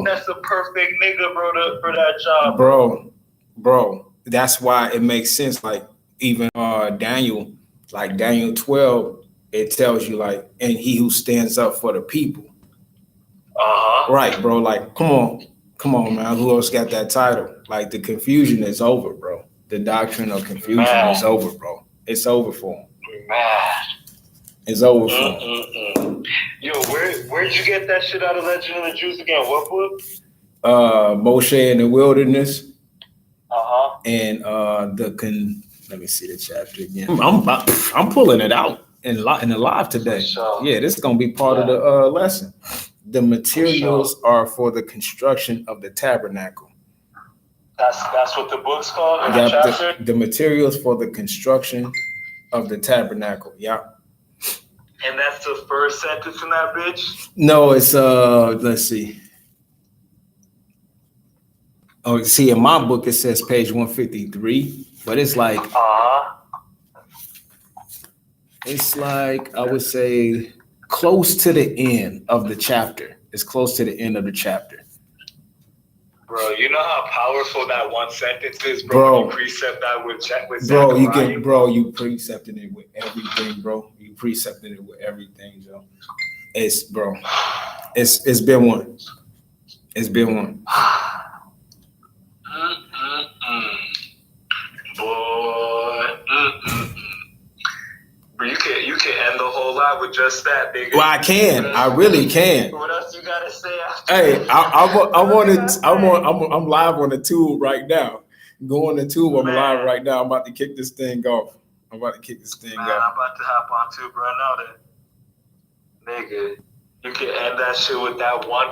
That's the perfect nigga, bro, for that job, bro. That's why it makes sense. Like even Daniel, like Daniel 12, it tells you like, and he who stands up for the people. Right, bro. Like, come on, man. Who else got that title? Like the confusion is over, bro. The doctrine of confusion is over, bro. It's over for him. Man. It's over for him. Yo, where'd you get that shit out of Legend of the Jews again? What book? Moshe in the Wilderness. And let me see the chapter again. I'm pulling it out in the live today. Sure. Yeah, this is gonna be part of the lesson. The materials are for the construction of the tabernacle. That's what the book's called in the chapter? The materials for the construction of the tabernacle. Yeah. And that's the first sentence in that bitch? No, it's let's see. Oh, see, in my book it says page 153, but it's like it's like I would say close to the end of the chapter. It's close to the end of the chapter. Bro, you know how powerful that one sentence is, bro. You precept that with bro, you precepted it with everything, bro. You precepted it with everything, Joe. It's been one. It's been one. Boy. But you can end the whole lot with just that, nigga. Well, I can. I really can. What else you gotta say after? Hey, I'm live on the tube right now. Go on the tube. I'm live right now. I'm about to kick this thing off. I'm about to hop on tube right now. Then, nigga, you can end that shit with that one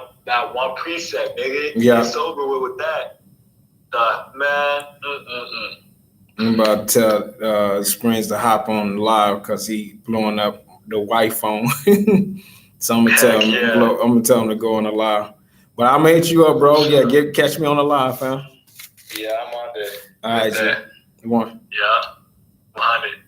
precept, nigga. Yeah. It's over with that. Man. I'm about to tell Springs to hop on live because he blowing up the white phone. So I'm gonna tell him to go on the live. But I'm gonna hit you up, bro. Yeah, catch me on the live, fam. Yeah, I'm on there. All right, G. One. Yeah, 100.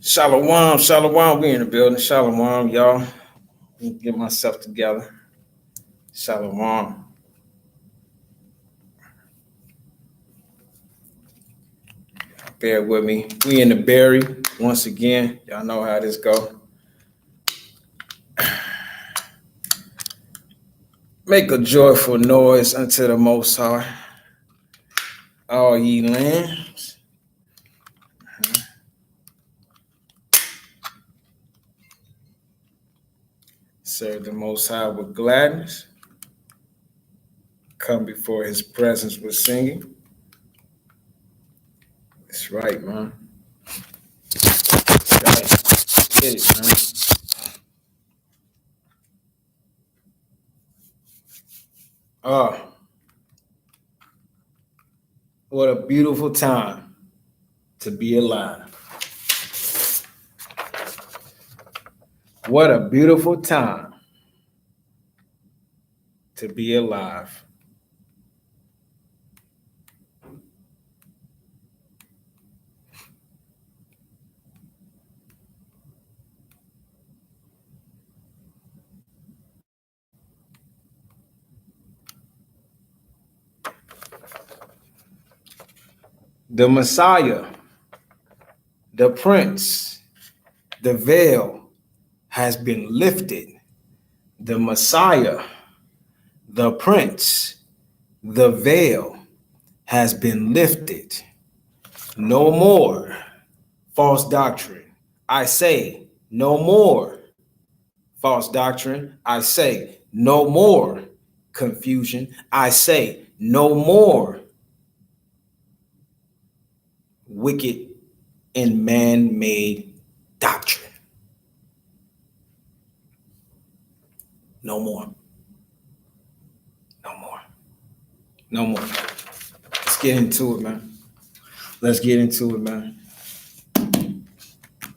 Shalom. We in the building. Shalom, y'all. Let me get myself together. Shalom. Bear with me. We in the berry once again. Y'all know how this go. Make a joyful noise unto the Most High, all ye lands. Serve the Most High with gladness. Come before His presence with singing. That's right, man. That's right. get it, man. Oh, what a beautiful time to be alive. What a beautiful time to be alive. The Messiah, the Prince, the veil has been lifted. The Messiah, the Prince, the veil has been lifted. No more false doctrine. I say, no more false doctrine. I say, no more confusion. I say, no more wicked and man-made doctrine. No more. No more. No more. Let's get into it, man. Let's get into it, man.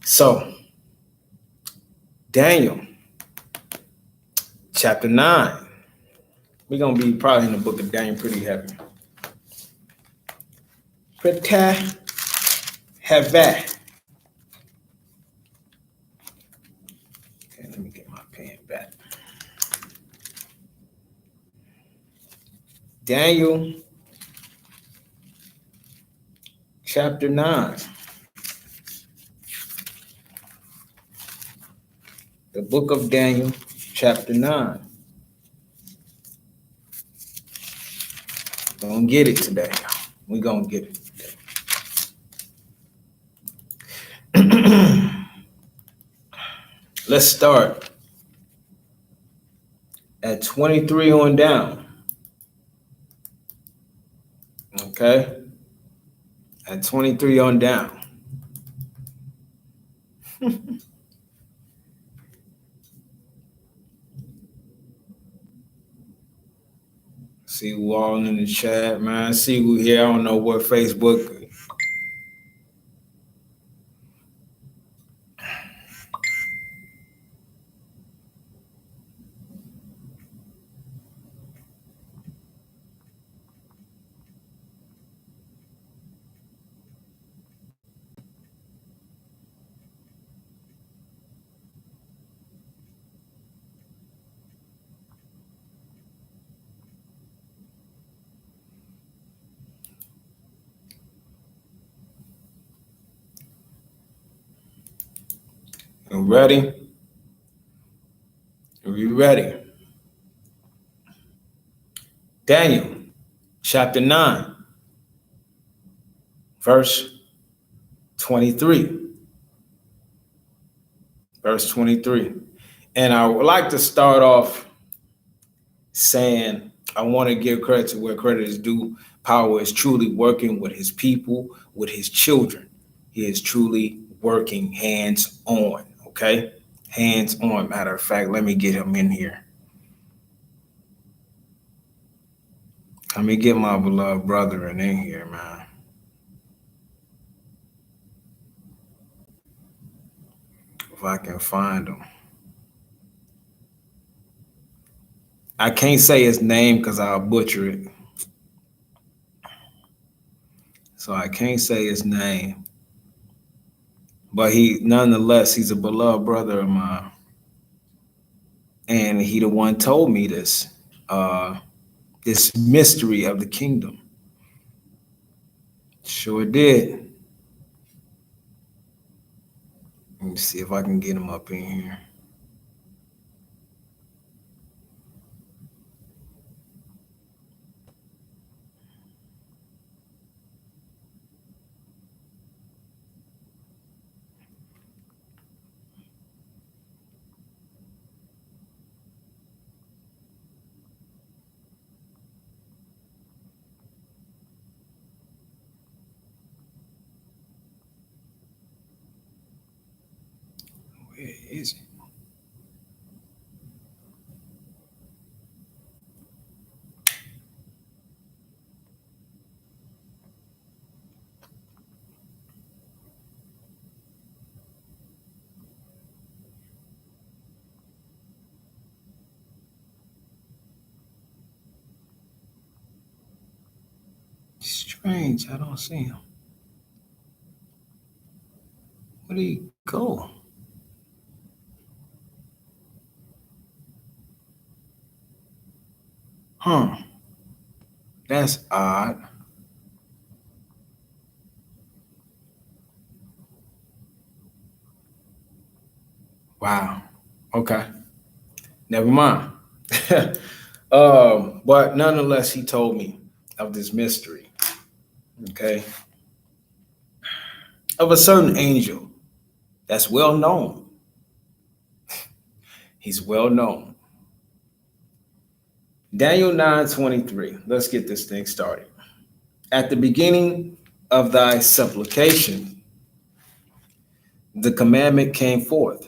So, Daniel, chapter 9. We're going to be probably in the book of Daniel pretty heavy. Pretty heavy. Okay, let me get my pen back. Daniel, chapter 9. The book of Daniel, chapter 9. We're going to get it today. We're going to get it today. Let's start at 23 on down. Okay? At 23 on down. See who all in the chat, man. See who here. I don't know what Facebook. You ready? Are you ready? Daniel, chapter 9, verse 23. Verse 23. And I would like to start off saying I want to give credit to where credit is due. Power is truly working with his people, with his children. He is truly working hands on, okay? Hands on. Matter of fact, let me get him in here. Let me get my beloved brother in here, man. If I can find him. I can't say his name because I'll butcher it. So I can't say his name. But nonetheless, he's a beloved brother of mine. And he the one told me this mystery of the kingdom. Sure did. Let me see if I can get him up in here. is it? Strange. I don't see him. Where did he go? Huh. That's odd. Wow. Okay. Never mind. But nonetheless, he told me of this mystery. Okay. Of a certain angel that's well known. He's well known. Daniel 9:23. Let's get this thing started. At the beginning of thy supplication, the commandment came forth,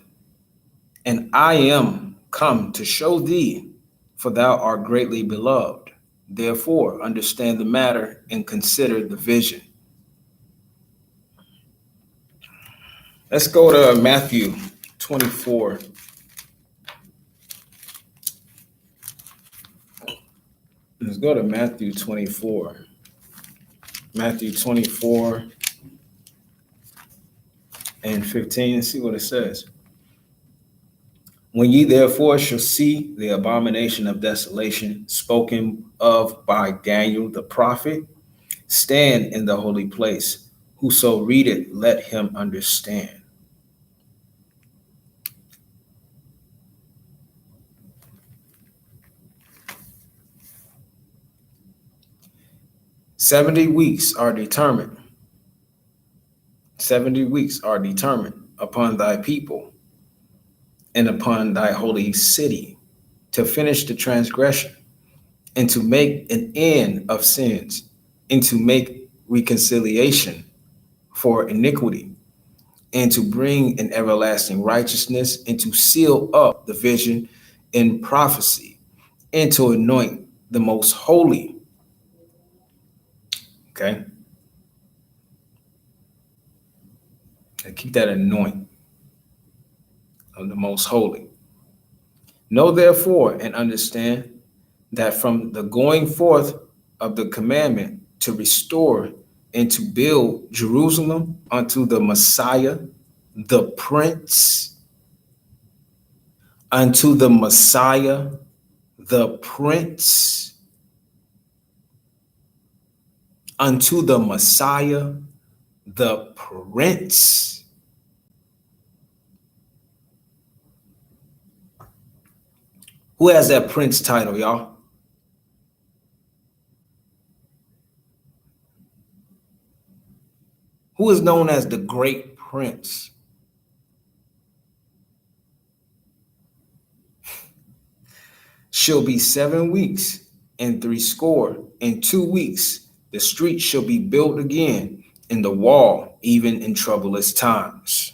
and I am come to show thee, for thou art greatly beloved. Therefore, understand the matter and consider the vision. Let's go to Matthew 24. Let's go to Matthew 24. Matthew 24 and 15, and see what it says. When ye therefore shall see the abomination of desolation spoken of by Daniel the prophet, stand in the holy place. Whoso readeth, let him understand. "70 weeks are determined. 70 weeks are determined upon thy people and upon thy holy city to finish the transgression and to make an end of sins and to make reconciliation for iniquity and to bring an everlasting righteousness and to seal up the vision and prophecy and to anoint the most holy." Okay. And keep that anoint of the most holy. Know therefore and understand that from the going forth of the commandment to restore and to build Jerusalem unto the Messiah, the Prince, unto the Messiah, the Prince, unto the Messiah, the Prince. Who has that Prince title, y'all? Who is known as the Great Prince? Shall be 7 weeks and 62 weeks. The street shall be built again, and the wall, even in troublous times.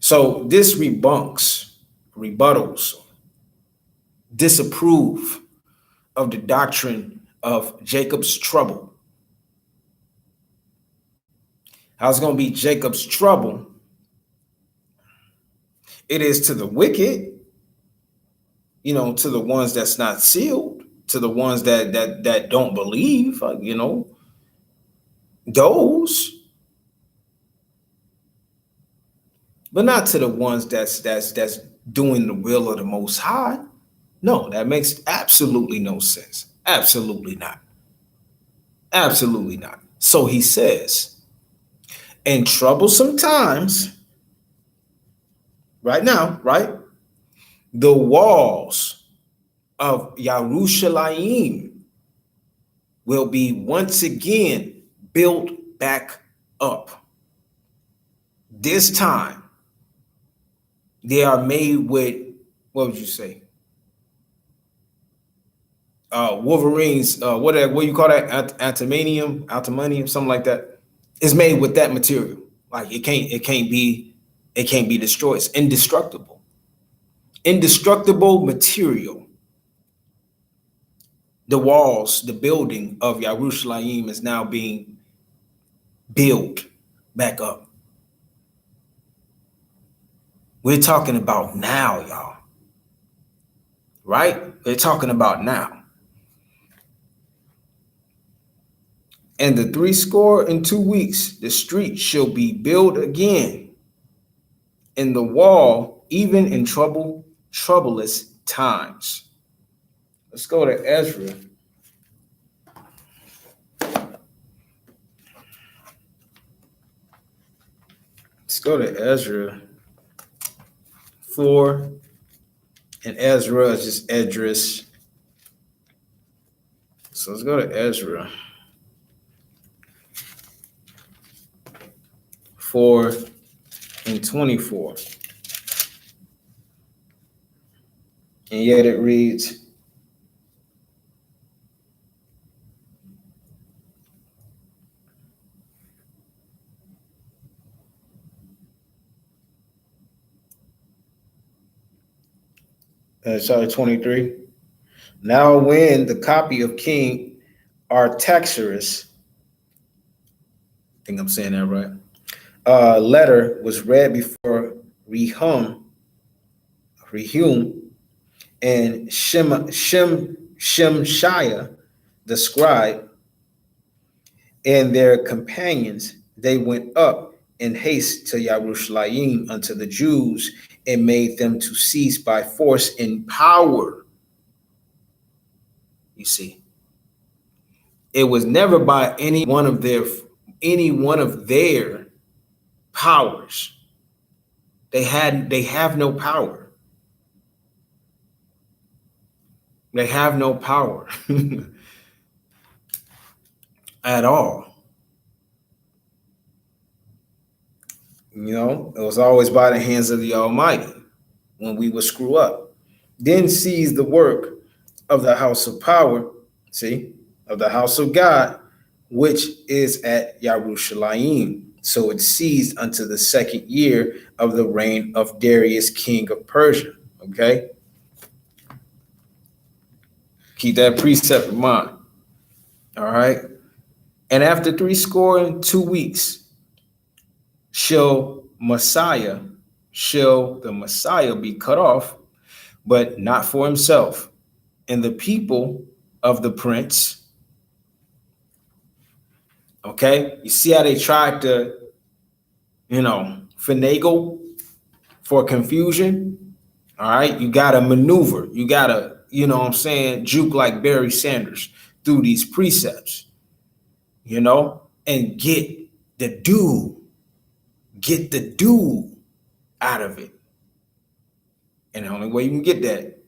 So this rebuttals, disapprove of the doctrine of Jacob's trouble. How's it going to be Jacob's trouble? It is to the wicked, to the ones that's not sealed, to the ones that don't believe, those, but not to the ones that's doing the will of the Most High. No, that makes absolutely no sense. Absolutely not. Absolutely not. So he says, in troublesome times, right now, right, the walls of Yerushalayim will be once again built back up. This time, they are made with, what would you say? Wolverines, what do you call that? Antimonium, something like that. It's made with that material, Like it can't be destroyed. It's indestructible. Indestructible material. The walls, the building of Yerushalayim is now being built back up. We're talking about now, y'all. Right? We're talking about now. And the 62 weeks, the street shall be built again, and the wall, even in troublous times. Let's go to Ezra. Let's go to Ezra 4. And Ezra is just Esdras. So let's go to Ezra 4 and 24. And yet it reads, sorry, 23. Now when the copy of King Artaxerxes, I think I'm saying that right, letter was read before Rehum and Shemshaiah the scribe and their companions, they went up in haste to Yerushalayim unto the Jews and made them to cease by force and power. You see, it was never by any one of their powers. They have no power. They have no power at all. You know, it was always by the hands of the Almighty when we would screw up. Then seized the work of the house of power, of the house of God, which is at Yerushalayim. So it ceased unto the 2nd year of the reign of Darius, king of Persia. Okay? Keep that precept in mind. All right? And after 62 weeks, shall the Messiah be cut off, but not for himself. And the people of the prince, okay, you see how they tried to, finagle for confusion? All right, you got to maneuver. You got to, juke like Barry Sanders through these precepts, and get the do out of it. And the only way you can get that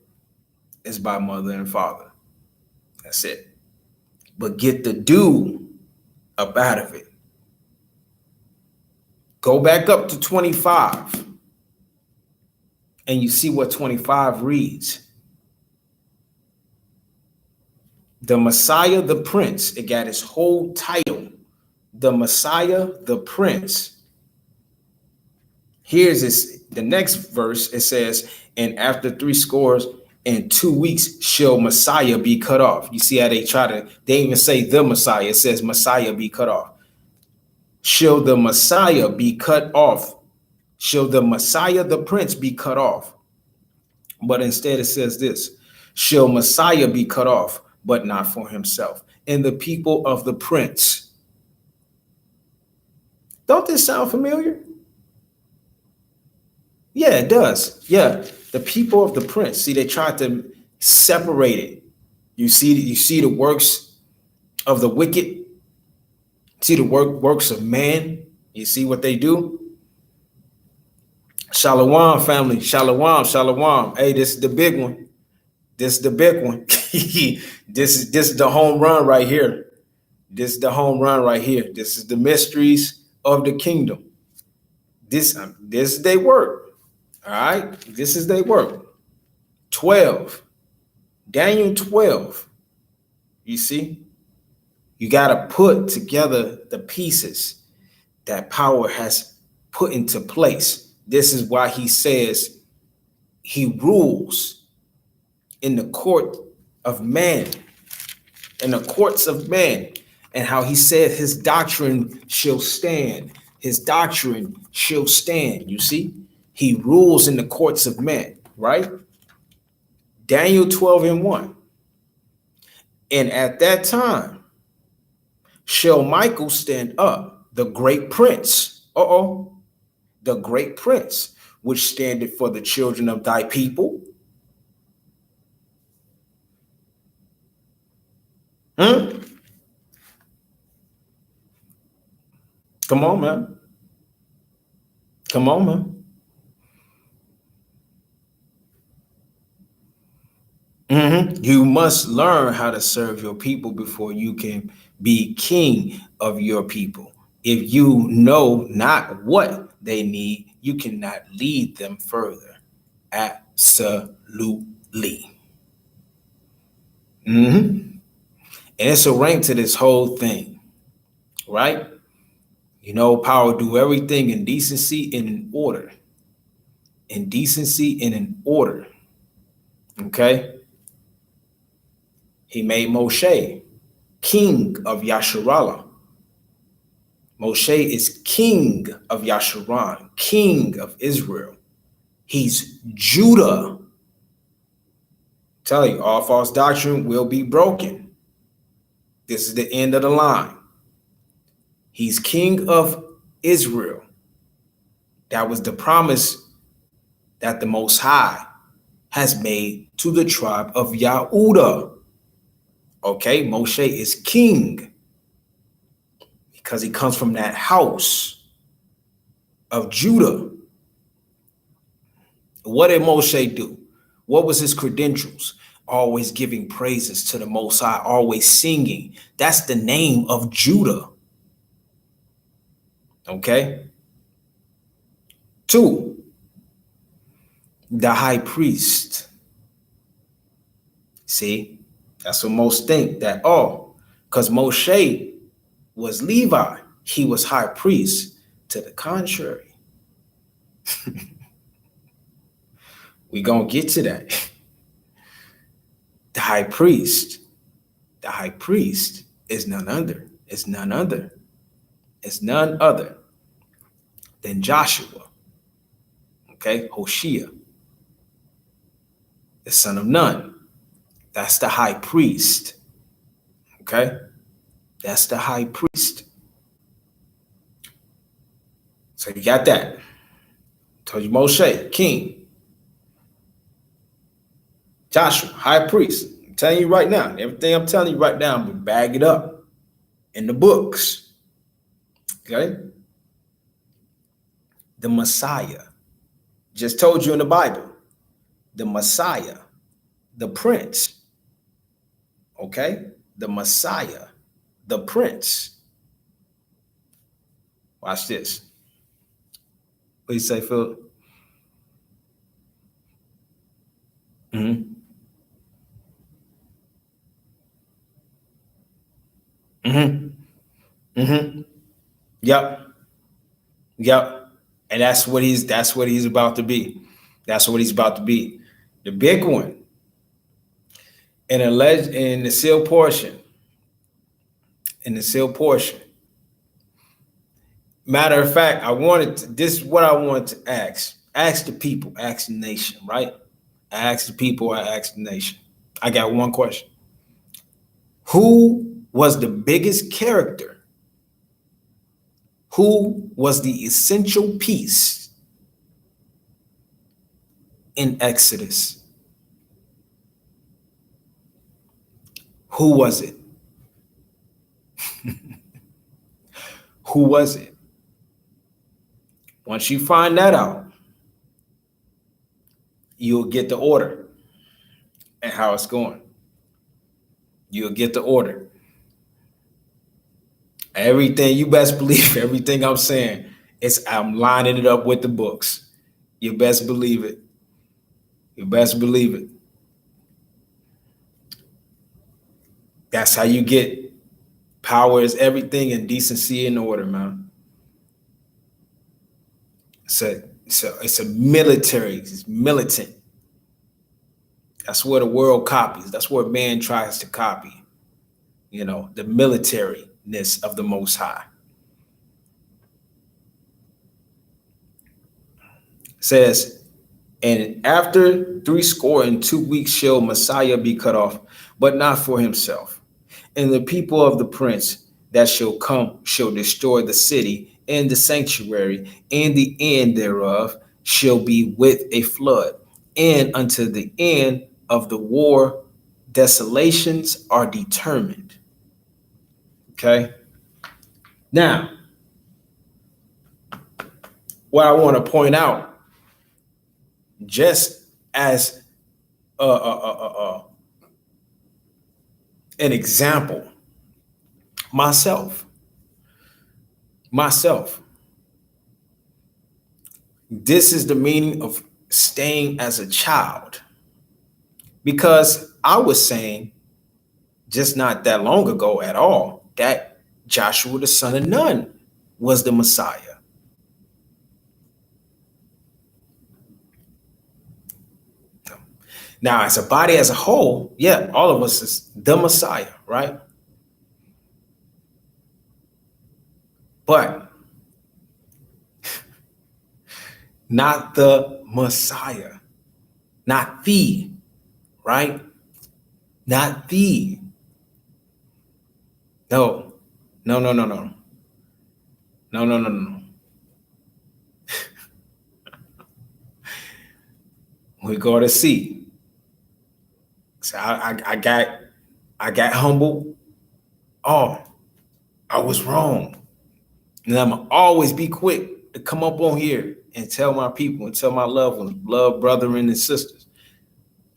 is by mother and father. That's it. But get the do up out of it. Go back up to 25 and you see what 25 reads. The Messiah, the Prince. It got its whole title. The Messiah, the Prince. Here's the next verse. It says, and after 62 weeks shall Messiah be cut off. You see how they even say the Messiah. It says Messiah be cut off. Shall the Messiah be cut off? Shall the Messiah, the Prince, be cut off? But instead it says this, shall Messiah be cut off, but not for himself. And the people of the Prince. Don't this sound familiar? Yeah, it does. Yeah, the people of the Prince. See, they tried to separate it. You see the works of the wicked. See the works of man. You see what they do. Shalom, family. Shalom, shalom. Hey, this is the big one. This is the big one. This is the home run right here. This is the home run right here. This is the mysteries of the kingdom. This is their work. All right, this is their work. 12, Daniel 12. You see, you got to put together the pieces that power has put into place. This is why he says he rules in the court of man, in the courts of man, and how he said his doctrine shall stand. His doctrine shall stand. You see, he rules in the courts of men, right? Daniel 12:1. And at that time shall Michael stand up, the great prince. The great prince, which standeth for the children of thy people. Come on, man. Come on, man. You must learn how to serve your people before you can be king of your people. If you know not what they need, you cannot lead them further. Absolutely. And it's a rank to this whole thing, right? You know, power do everything in decency and in order. In decency and in order. Okay? He made Moshe king of Yasharallah. Moshe is king of Yasharan, king of Israel. He's Judah. Tell you, all false doctrine will be broken. This is the end of the line. He's king of Israel. That was the promise that the Most High has made to the tribe of Yehudah. Okay, Moshe is king because he comes from that house of Judah. What did Moshe do? What was his credentials? Always giving praises to the Most High, always singing. That's the name of Judah. Okay. 2, the high priest. See, that's what most think that, because Moshe was Levi, he was high priest. To the contrary. We're going to get to that. The high priest is none other. It's none other than Joshua. Okay, Hoshea, the son of Nun. That's the high priest. Okay, that's the high priest. So you got that. Told you Moshe, king. Joshua, high priest. I'm telling you right now, everything I'm telling you right now, I'm going to bag it up in the books. Okay? The Messiah. Just told you in the Bible. The Messiah. The Prince. Okay? The Messiah. The Prince. Watch this. What do you say, Philip? Yep. And that's what he's about to be. That's what he's about to be. The big one. In the sealed portion. Matter of fact, this is what I wanted to ask. Ask the people, ask the nation, right? I asked the people, I asked the nation. I got one question. Who was the biggest character? Who was the essential piece in Exodus? Who was it? Who was it? Once you find that out, you'll get the order and how it's going. You'll get the order. Everything, you best believe everything I'm saying, I'm lining it up with the books. You best believe it. You best believe it. That's how you get power is everything and decency and order, man. It's a military. It's militant. That's what the world copies. That's what man tries to copy. The militariness of the Most High. It says, and after 62 weeks shall Messiah be cut off, but not for himself. And the people of the prince that shall come shall destroy the city and the sanctuary, and the end thereof shall be with a flood. And unto the end of the war, desolations are determined. Okay. Now, what I want to point out, just as an example, myself. This is the meaning of staying as a child, because I was saying just not that long ago at all that Joshua the son of Nun was the Messiah. Now, as a body as a whole, yeah, all of us is the Messiah, right? But not the Messiah, not the, right? Not the. No. We go to see. So I got humbled. Oh, I was wrong. And I'm gonna always be quick to come up on here and tell my people and tell my loved ones, blood brethren and sisters,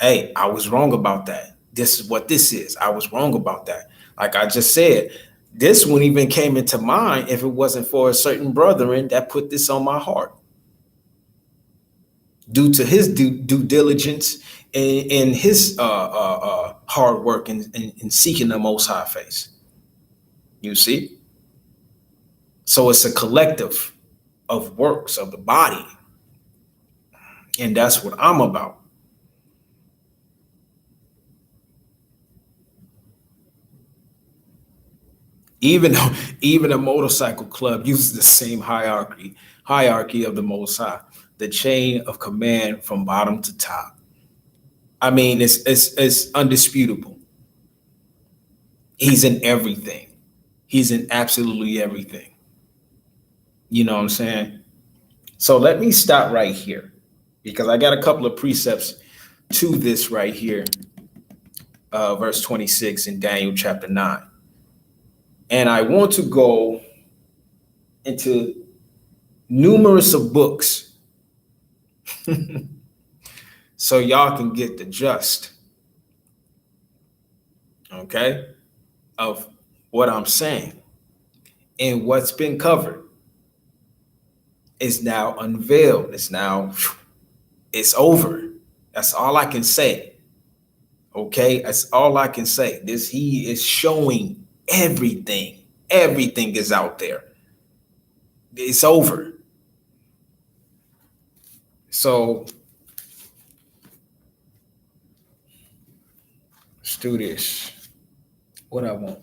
hey, I was wrong about that. This is what this is. I was wrong about that. Like I just said, this one even came into mind if it wasn't for a certain brethren that put this on my heart. Due to his due diligence and his hard work in seeking the Most High face. You see? So it's a collective of works of the body. And that's what I'm about. Even a motorcycle club uses the same hierarchy of the Most High, the chain of command from bottom to top. I mean, it's undisputable. He's in everything. He's in absolutely everything. You know what I'm saying? So let me stop right here, because I got a couple of precepts to this right here, verse 26 in Daniel chapter 9. And I want to go into numerous of books so y'all can get the gist, okay, of what I'm saying. And what's been covered is now unveiled. It's over. That's all I can say. Okay, that's all I can say. He is showing everything. Everything is out there. It's over. So let's do this. What I want.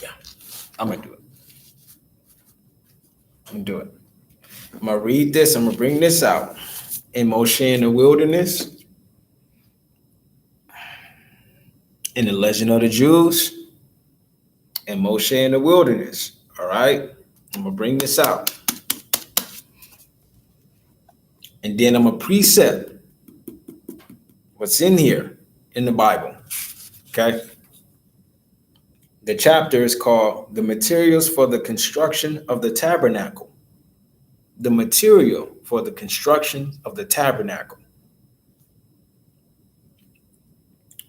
Yeah, I'm gonna do it. I'm gonna read this. I'm gonna bring this out. In Moshe in the Wilderness, in the Legend of the Jews, and Moshe in the Wilderness. All right, I'm gonna bring this out, and then I'm gonna precept what's in here in the Bible. Okay, the chapter is called "The Materials for the Construction of the Tabernacle." The material for the construction of the tabernacle.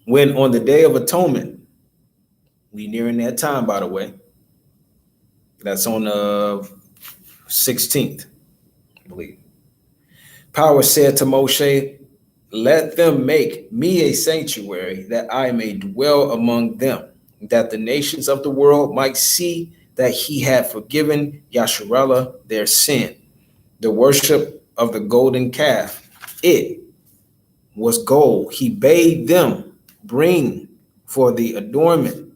When on the Day of Atonement, we nearing that time, by the way. That's on the 16th, I believe. Power said to Moshe, "Let them make me a sanctuary that I may dwell among them, that the nations of the world might see that he had forgiven Yasharallah their sin. The worship of the golden calf, it was gold. He bade them bring for the adornment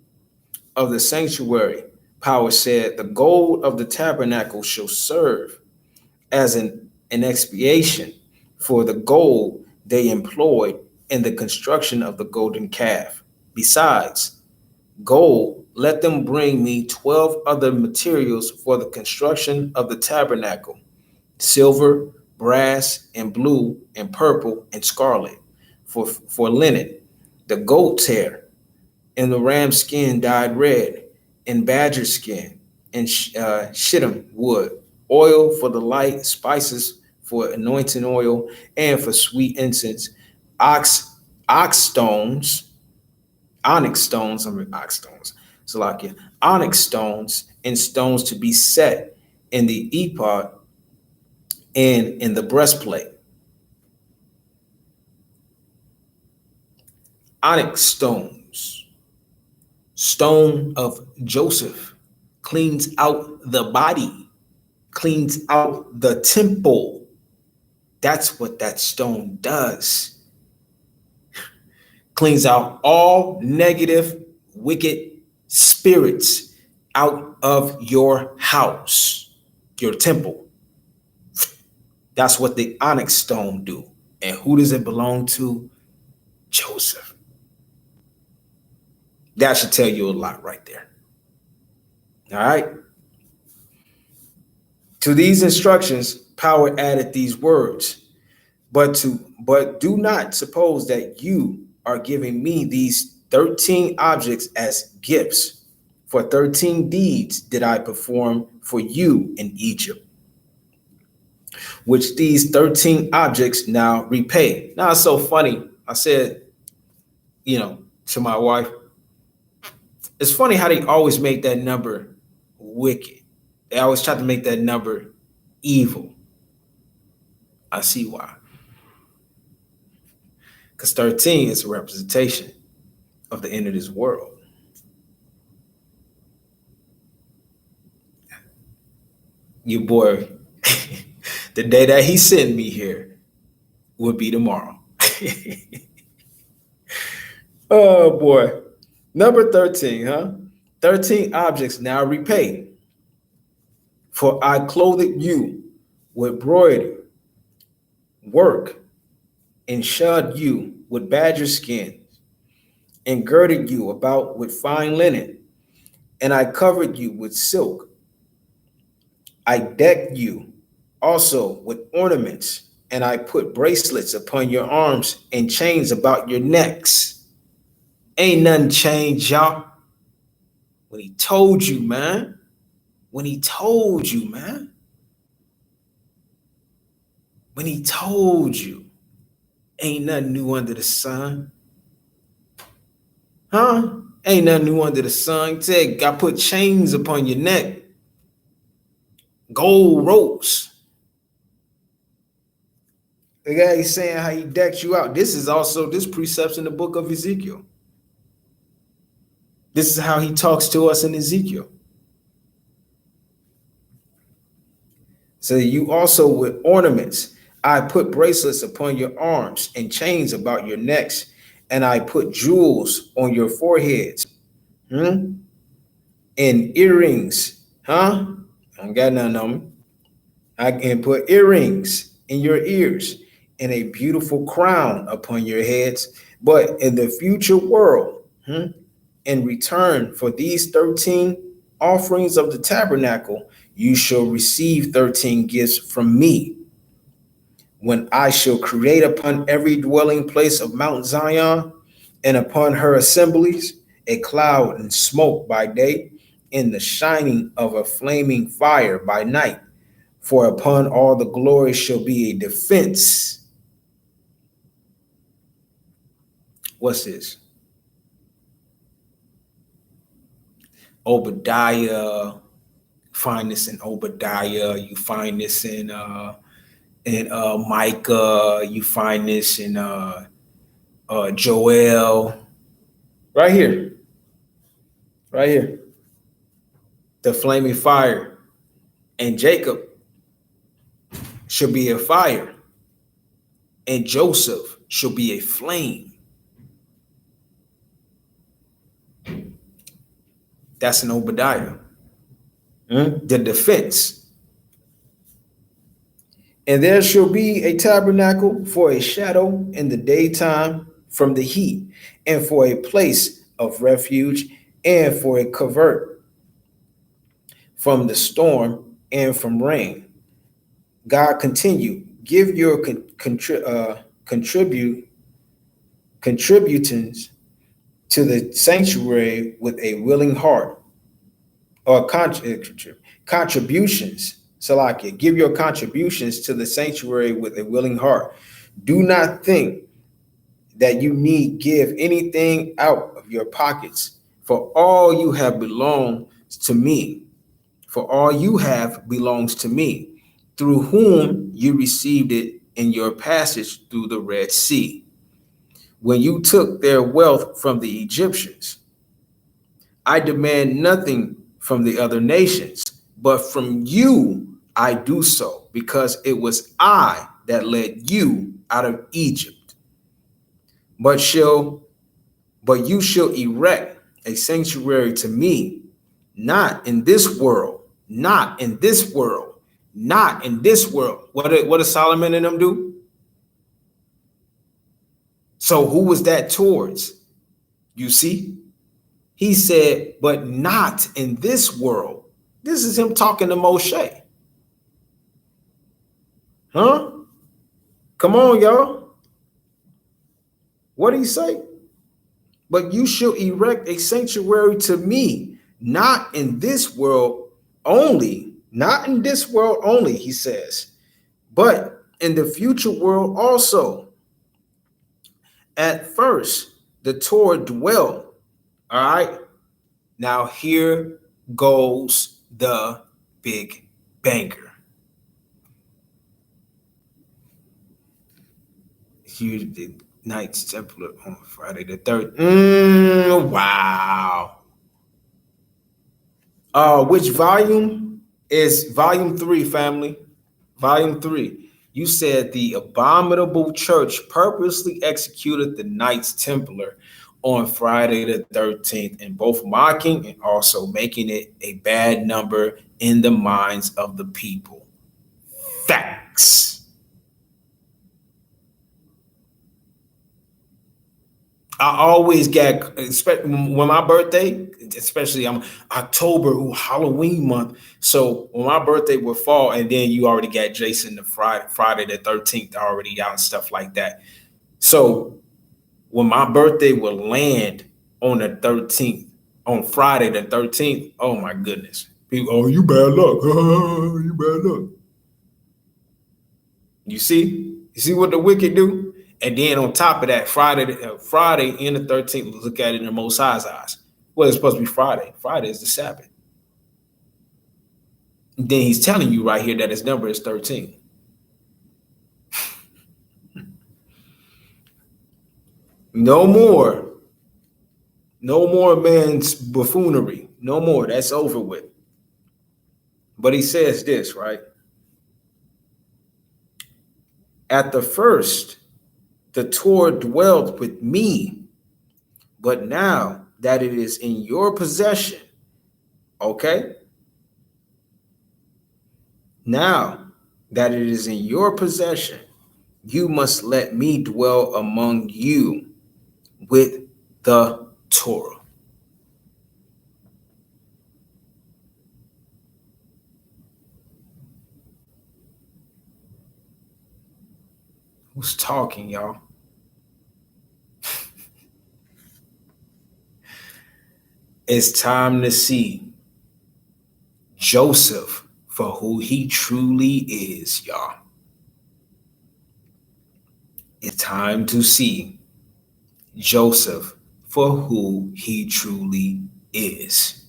of the sanctuary. Power said, the gold of the tabernacle shall serve as an expiation for the gold they employed in the construction of the golden calf. Besides gold, let them bring me 12 other materials for the construction of the tabernacle: silver, brass, and blue, and purple, and scarlet, for linen, the goat's hair, and the ram skin dyed red, and badger skin, and shittim wood, oil for the light, spices for anointing oil, and for sweet incense, onyx stones, onyx stones, and stones to be set in the ephod and in the breastplate. Onyx stones, stone of Joseph, cleans out the body, cleans out the temple. That's what that stone does. Cleans out all negative, wicked spirits out of your house, your temple. That's what the onyx stone do. And who does it belong to? Joseph. That should tell you a lot right there. All right. To these instructions, Power added these words, but do not suppose that you are giving me these 13 objects as gifts. For 13 deeds did I perform for you in Egypt, which these 13 objects now repay. Now it's so funny. I said, to my wife, it's funny how they always make that number wicked. They always try to make that number evil. I see why. Because 13 is a representation of the end of this world. Your boy, the day that he sent me here would be tomorrow. Oh boy. Number 13, huh? 13 objects now repay. For I clothed you with broidery, work, and shod you with badger skin, and girded you about with fine linen, and I covered you with silk. I decked you also with ornaments, and I put bracelets upon your arms and chains about your necks. Ain't nothing changed, y'all. When he told you, man. When he told you, man. When he told you. Ain't nothing new under the sun. Huh? Ain't nothing new under the sun. He said, I put chains upon your neck. Gold ropes. The guy is saying how he decked you out. This precept's in the book of Ezekiel. This is how he talks to us in Ezekiel. So you also with ornaments, I put bracelets upon your arms and chains about your necks, and I put jewels on your foreheads, and earrings, I don't got none on me. I can put earrings in your ears and a beautiful crown upon your heads. But in the future world, in return for these 13 offerings of the tabernacle, you shall receive 13 gifts from me. When I shall create upon every dwelling place of Mount Zion and upon her assemblies a cloud and smoke by day, and the shining of a flaming fire by night, for upon all the glory shall be a defense. What's this? Obadiah. Find this in Obadiah. You find this in Micah. You find this in Joel. Right here. the flaming fire, and Jacob should be a fire, and Joseph should be a flame. That's in Obadiah. The defense. And there shall be a tabernacle for a shadow in the daytime from the heat, and for a place of refuge, and for a covert from the storm and from rain. God continued, give your contributors to the sanctuary with a willing heart, or contributions. Salakia, give your contributions to the sanctuary with a willing heart. Do not think that you need give anything out of your pockets, for all you have belongs to me. For all you have belongs to me, through whom you received it in your passage through the Red Sea, when you took their wealth from the Egyptians. I demand nothing from the other nations, but from you I do so, because it was I that led you out of Egypt. But you shall erect a sanctuary to me, not in this world, not in this world, not in this world. What does Solomon and them do? So who was that towards? You see, he said, but not in this world. This is him talking to Moshe. Huh? Come on, y'all. What did he say? But you shall erect a sanctuary to me, not in this world only, not in this world only, he says, but in the future world also. At first, the Torah dwelled. All right. Now here goes the big banger. Here the Knights Templar on Friday the 3rd. Wow. Which volume? Is volume 3, family. Volume 3. You said the abominable church purposely executed the Knights Templar on Friday the 13th, and both mocking and also making it a bad number in the minds of the people. Facts. I always get, especially when my birthday, especially I'm October, Halloween month. So when my birthday would fall, and then you already got Jason the Friday the 13th already out and stuff like that. So when my birthday would land on the 13th, on Friday the 13th, oh my goodness. People, oh, you bad luck. You bad luck. You see? You see what the wicked do? And then on top of that, Friday in the 13th, look at it in the Most High's eyes. Well, it's supposed to be Friday. Friday is the Sabbath. And then he's telling you right here that his number is 13. No more man's buffoonery. No more. That's over with. But he says this, right? At the first, the Torah dwelled with me, but now that it is in your possession, okay? Now that it is in your possession, you must let me dwell among you with the Torah. Who's talking, y'all? It's time to see Joseph for who he truly is, y'all. It's time to see Joseph for who he truly is.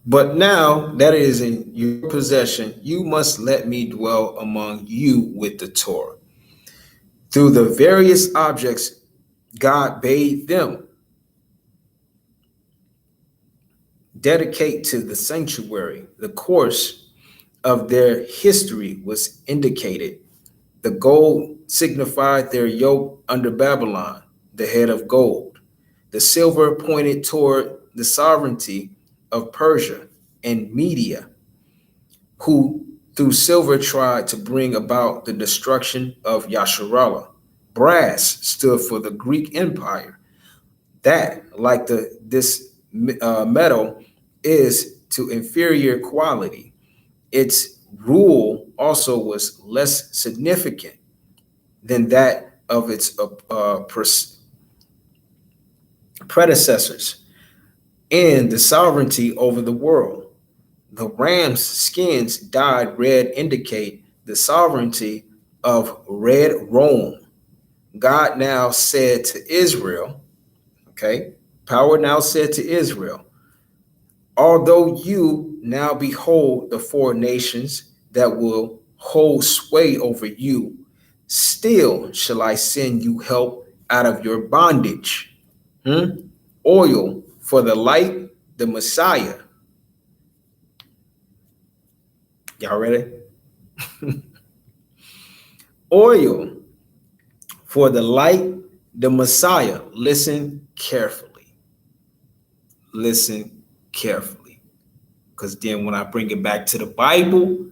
But now that it is in your possession, you must let me dwell among you with the Torah. through the various objects God bade them dedicate to the sanctuary. The course of their history was indicated. The gold signified their yoke under Babylon, the head of gold. The silver pointed toward the sovereignty of Persia and Media, who through silver tried to bring about the destruction of Yasharallah. Brass stood for the Greek Empire. That, like this metal, is to inferior quality. Its rule also was less significant than that of its predecessors in the sovereignty over the world. The ram's skins dyed red indicate the sovereignty of Red Rome. God now said to Israel, okay, power now said to Israel, although you now behold the four nations that will hold sway over you, still shall I send you help out of your bondage. Oil for the light, the Messiah. Y'all ready? Oil for the light, the Messiah. Listen carefully. Listen carefully. Because then when I bring it back to the Bible,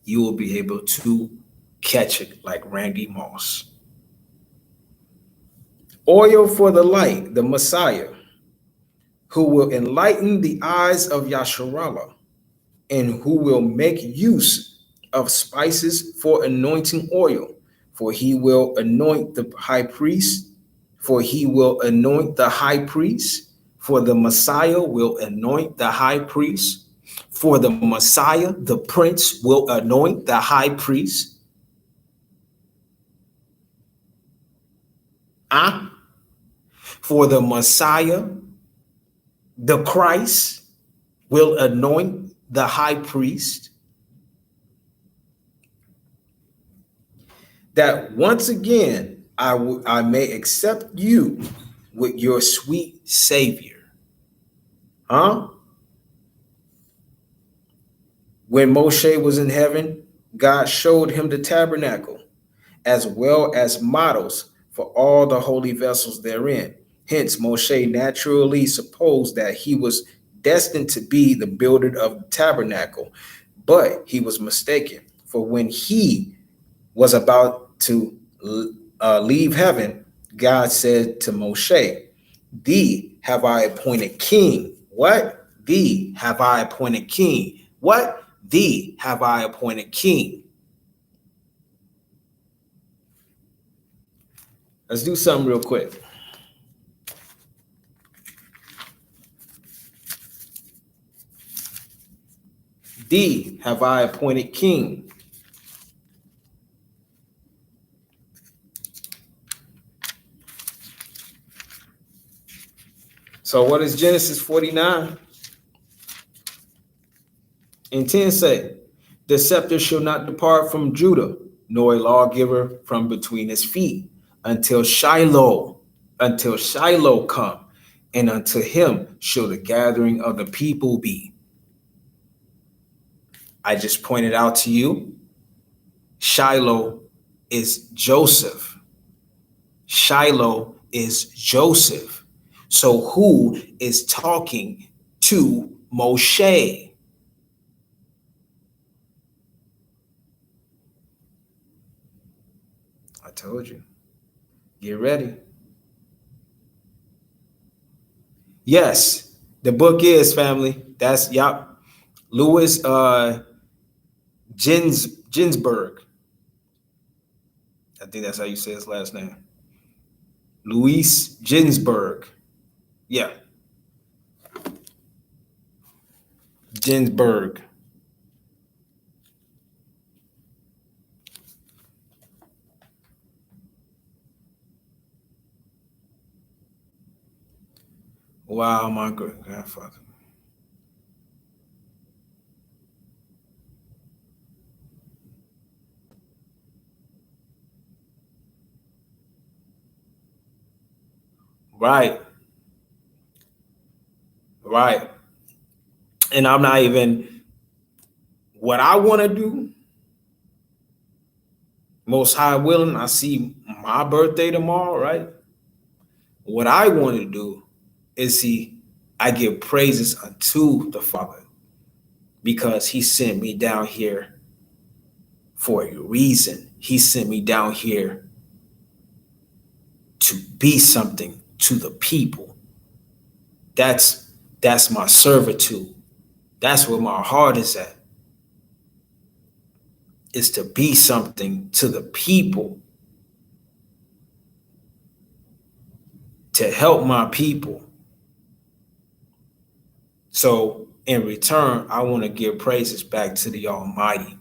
you will be able to catch it like Randy Moss. Oil for the light, the Messiah, who will enlighten the eyes of Yasharallah, and who will make use of spices for anointing oil. For he will anoint the high priest, for he will anoint the high priest, for the Messiah will anoint the high priest, for the Messiah, the prince, will anoint the high priest. For the Messiah, the Christ, will anoint the high priest. That once again I may accept you with your sweet Savior. When Moshe was in heaven, God showed him the tabernacle, as well as models for all the holy vessels therein. Hence, Moshe naturally supposed that he was destined to be the builder of the tabernacle, but he was mistaken. For when he was about to leave heaven, God said to Moshe, "Thee have I appointed king." What? Thee have I appointed king. What? Thee have I appointed king. Let's do something real quick. Thee have I appointed king. So what does Genesis 49 and 10 say? The scepter shall not depart from Judah, nor a lawgiver from between his feet, until Shiloh come, and unto him shall the gathering of the people be. I just pointed out to you, Shiloh is Joseph. Shiloh is Joseph. So who is talking to Moshe? I told you. Get ready. Yes, the book is, family. That's Louis Ginsburg. I think that's how you say his last name. Louis Ginsburg. Yeah. Ginsburg. Wow, my great grandfather. Right. Right. And I'm not even what I want to do. Most High willing, I see my birthday tomorrow, right? What I want to do is I give praises unto the Father because he sent me down here for a reason. He sent me down here to be something to the people. That's my servitude. That's where my heart is at. Is to be something to the people, to help my people. So in return, I want to give praises back to the Almighty.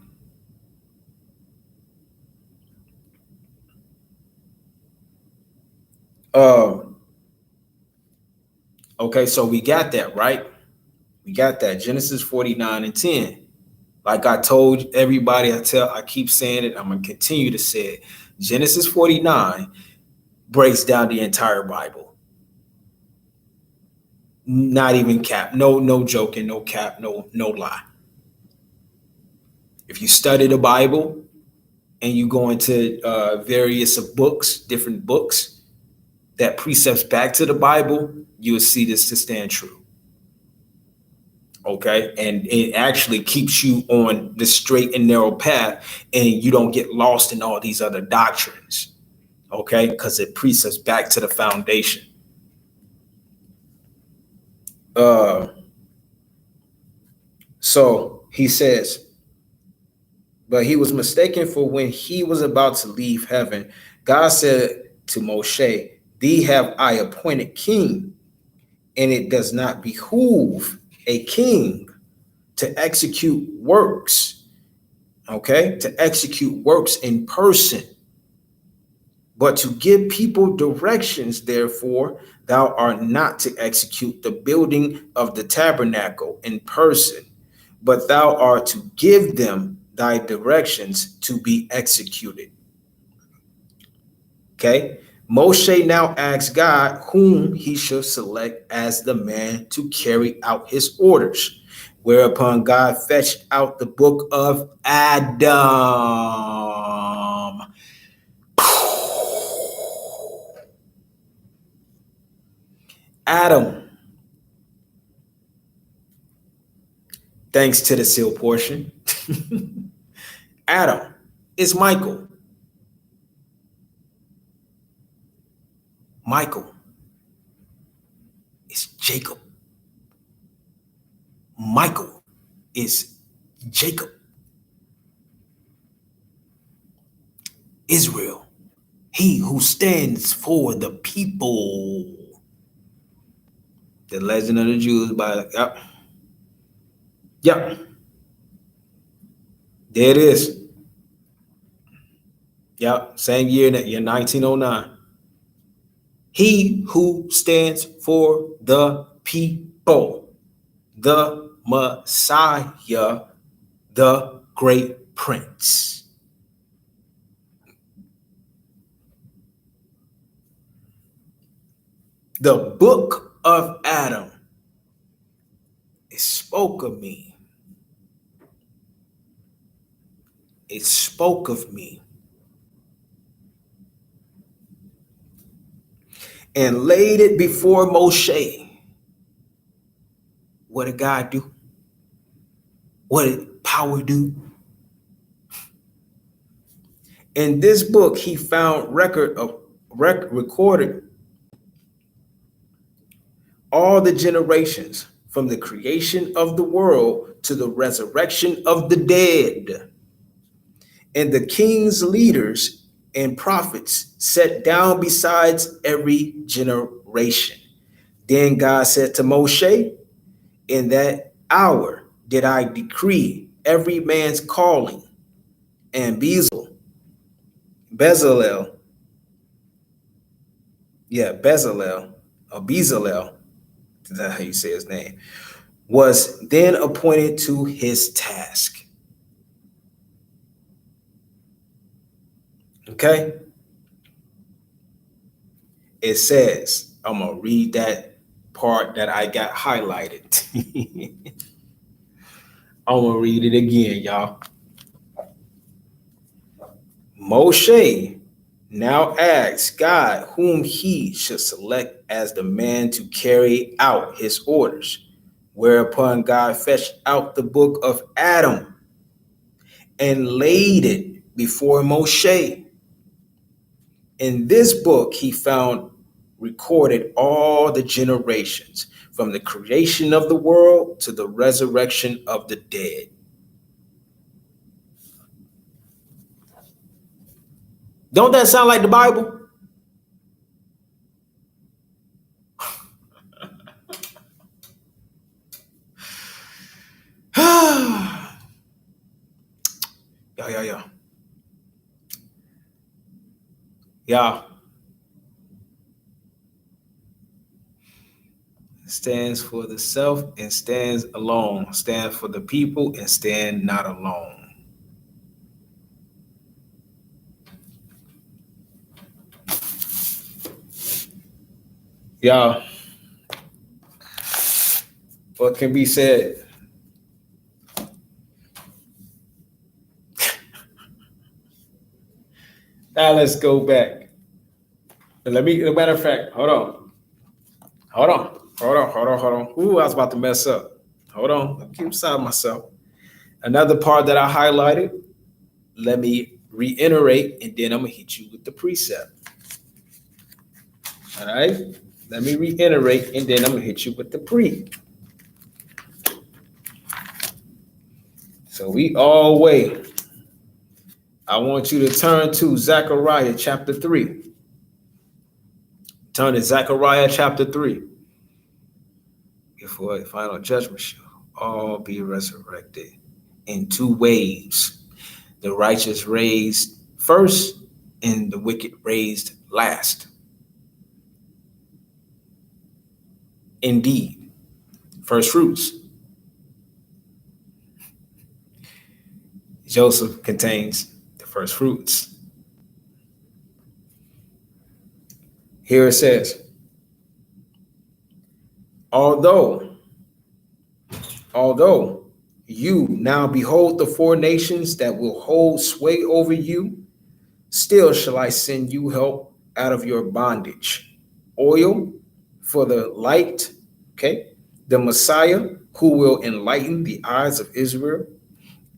Okay, so we got that, right? We got that. Genesis 49 and 10. Like I told everybody, I keep saying it, I'm gonna continue to say it. Genesis 49 breaks down the entire Bible. Not even cap, no joking, no cap, no lie. If you study the Bible and you go into various books, different books that precepts back to the Bible, you will see this to stand true. Okay, and it actually keeps you on the straight and narrow path, and you don't get lost in all these other doctrines. Okay, because it precepts back to the foundation. So he says, but he was mistaken, for when he was about to leave heaven, God said to Moshe, "Thee have I appointed king, and it does not behoove a king to execute works." Okay, to execute works in person, but to give people directions. Therefore, thou art not to execute the building of the tabernacle in person, but thou art to give them thy directions to be executed. Okay. Moshe now asks God whom he should select as the man to carry out his orders, whereupon God fetched out the book of Adam. Adam, thanks to the seal portion. Adam is Michael. Michael is Jacob. Michael is Jacob. Israel, he who stands for the people. The Legend of the Jews by, yep. There it is. Yep, same year, 1909. He who stands for the people, the Messiah, the great prince. The book of Adam, it spoke of me. It spoke of me. And laid it before Moshe. What did God do? What did power do? In this book, he found recorded all the generations from the creation of the world to the resurrection of the dead. And the king's leaders and prophets sat down besides every generation. Then God said to Moshe, in that hour did I decree every man's calling, and Bezalel, or Bezalel, is that how you say his name, was then appointed to his task. Okay? It says, I'm going to read that part that I got highlighted. I'm going to read it again, y'all. Moshe now asks God whom he should select as the man to carry out his orders, whereupon God fetched out the book of Adam and laid it before Moshe. In this book, he found recorded all the generations from the creation of the world to the resurrection of the dead. Don't that sound like the Bible? Yeah. Stands for the self and stands alone. Stands for the people and stand not alone. Yeah. What can be said? Now let's go back. As a matter of fact, hold on. Ooh, I was about to mess up. Hold on. I keep beside myself. Another part that I highlighted, let me reiterate, and then I'm going to hit you with the precept. All right? Let me reiterate, and then I'm going to hit you with the pre. So we all way. I want you to turn to Zechariah chapter 3. Turn to Zechariah chapter 3. Before the final judgment shall all be resurrected in two waves. The righteous raised first and the wicked raised last. Indeed, first fruits. Joseph contains the first fruits. Here it says, although you now behold the four nations that will hold sway over you, still shall I send you help out of your bondage. Oil for the light, okay? The Messiah who will enlighten the eyes of Israel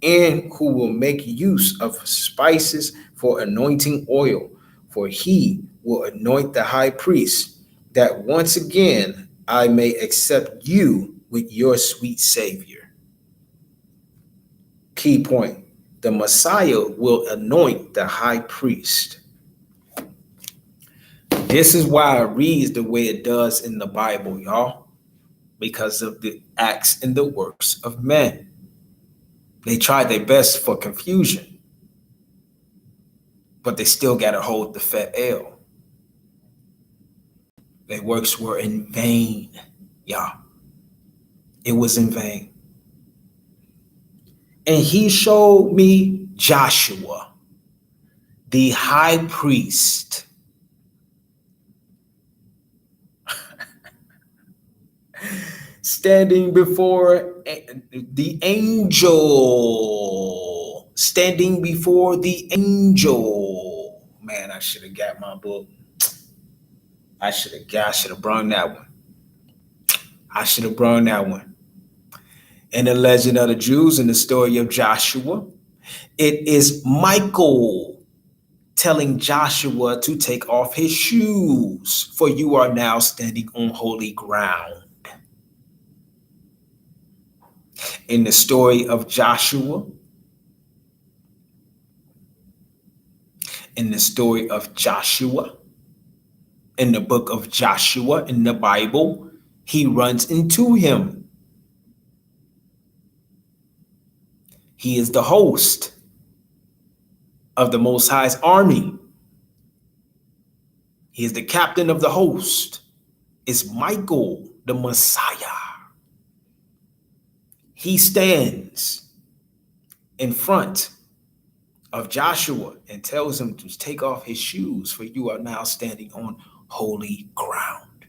and who will make use of spices for anointing oil, for he will anoint the high priest, that once again I may accept you with your sweet Savior. Key point, the Messiah will anoint the high priest. This is why it reads the way it does in the Bible, y'all, because of the acts and the works of men. They tried their best for confusion, but they still got to hold the fat L. Their works were in vain, y'all. It was in vain. And he showed me Joshua, the high priest, standing before the angel. Man, I should have got my book. I should have brought that one. In the legend of the Jews, in the story of Joshua, it is Michael telling Joshua to take off his shoes, for you are now standing on holy ground. In the story of Joshua, in the book of Joshua, in the Bible, he runs into him. He is the host of the Most High's army. He is the captain of the host. It's Michael, the Messiah. He stands in front of Joshua and tells him to take off his shoes, for you are now standing on holy ground.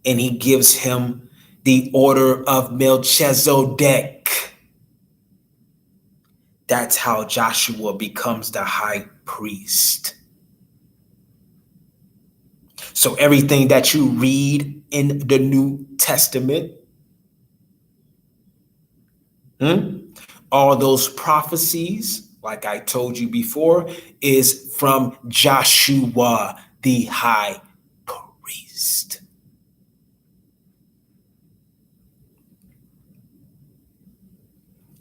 and he gives him the order of Melchizedek. That's how Joshua becomes the high priest. So everything that you read in the New Testament, all those prophecies, like I told you before, is from Joshua, the high priest.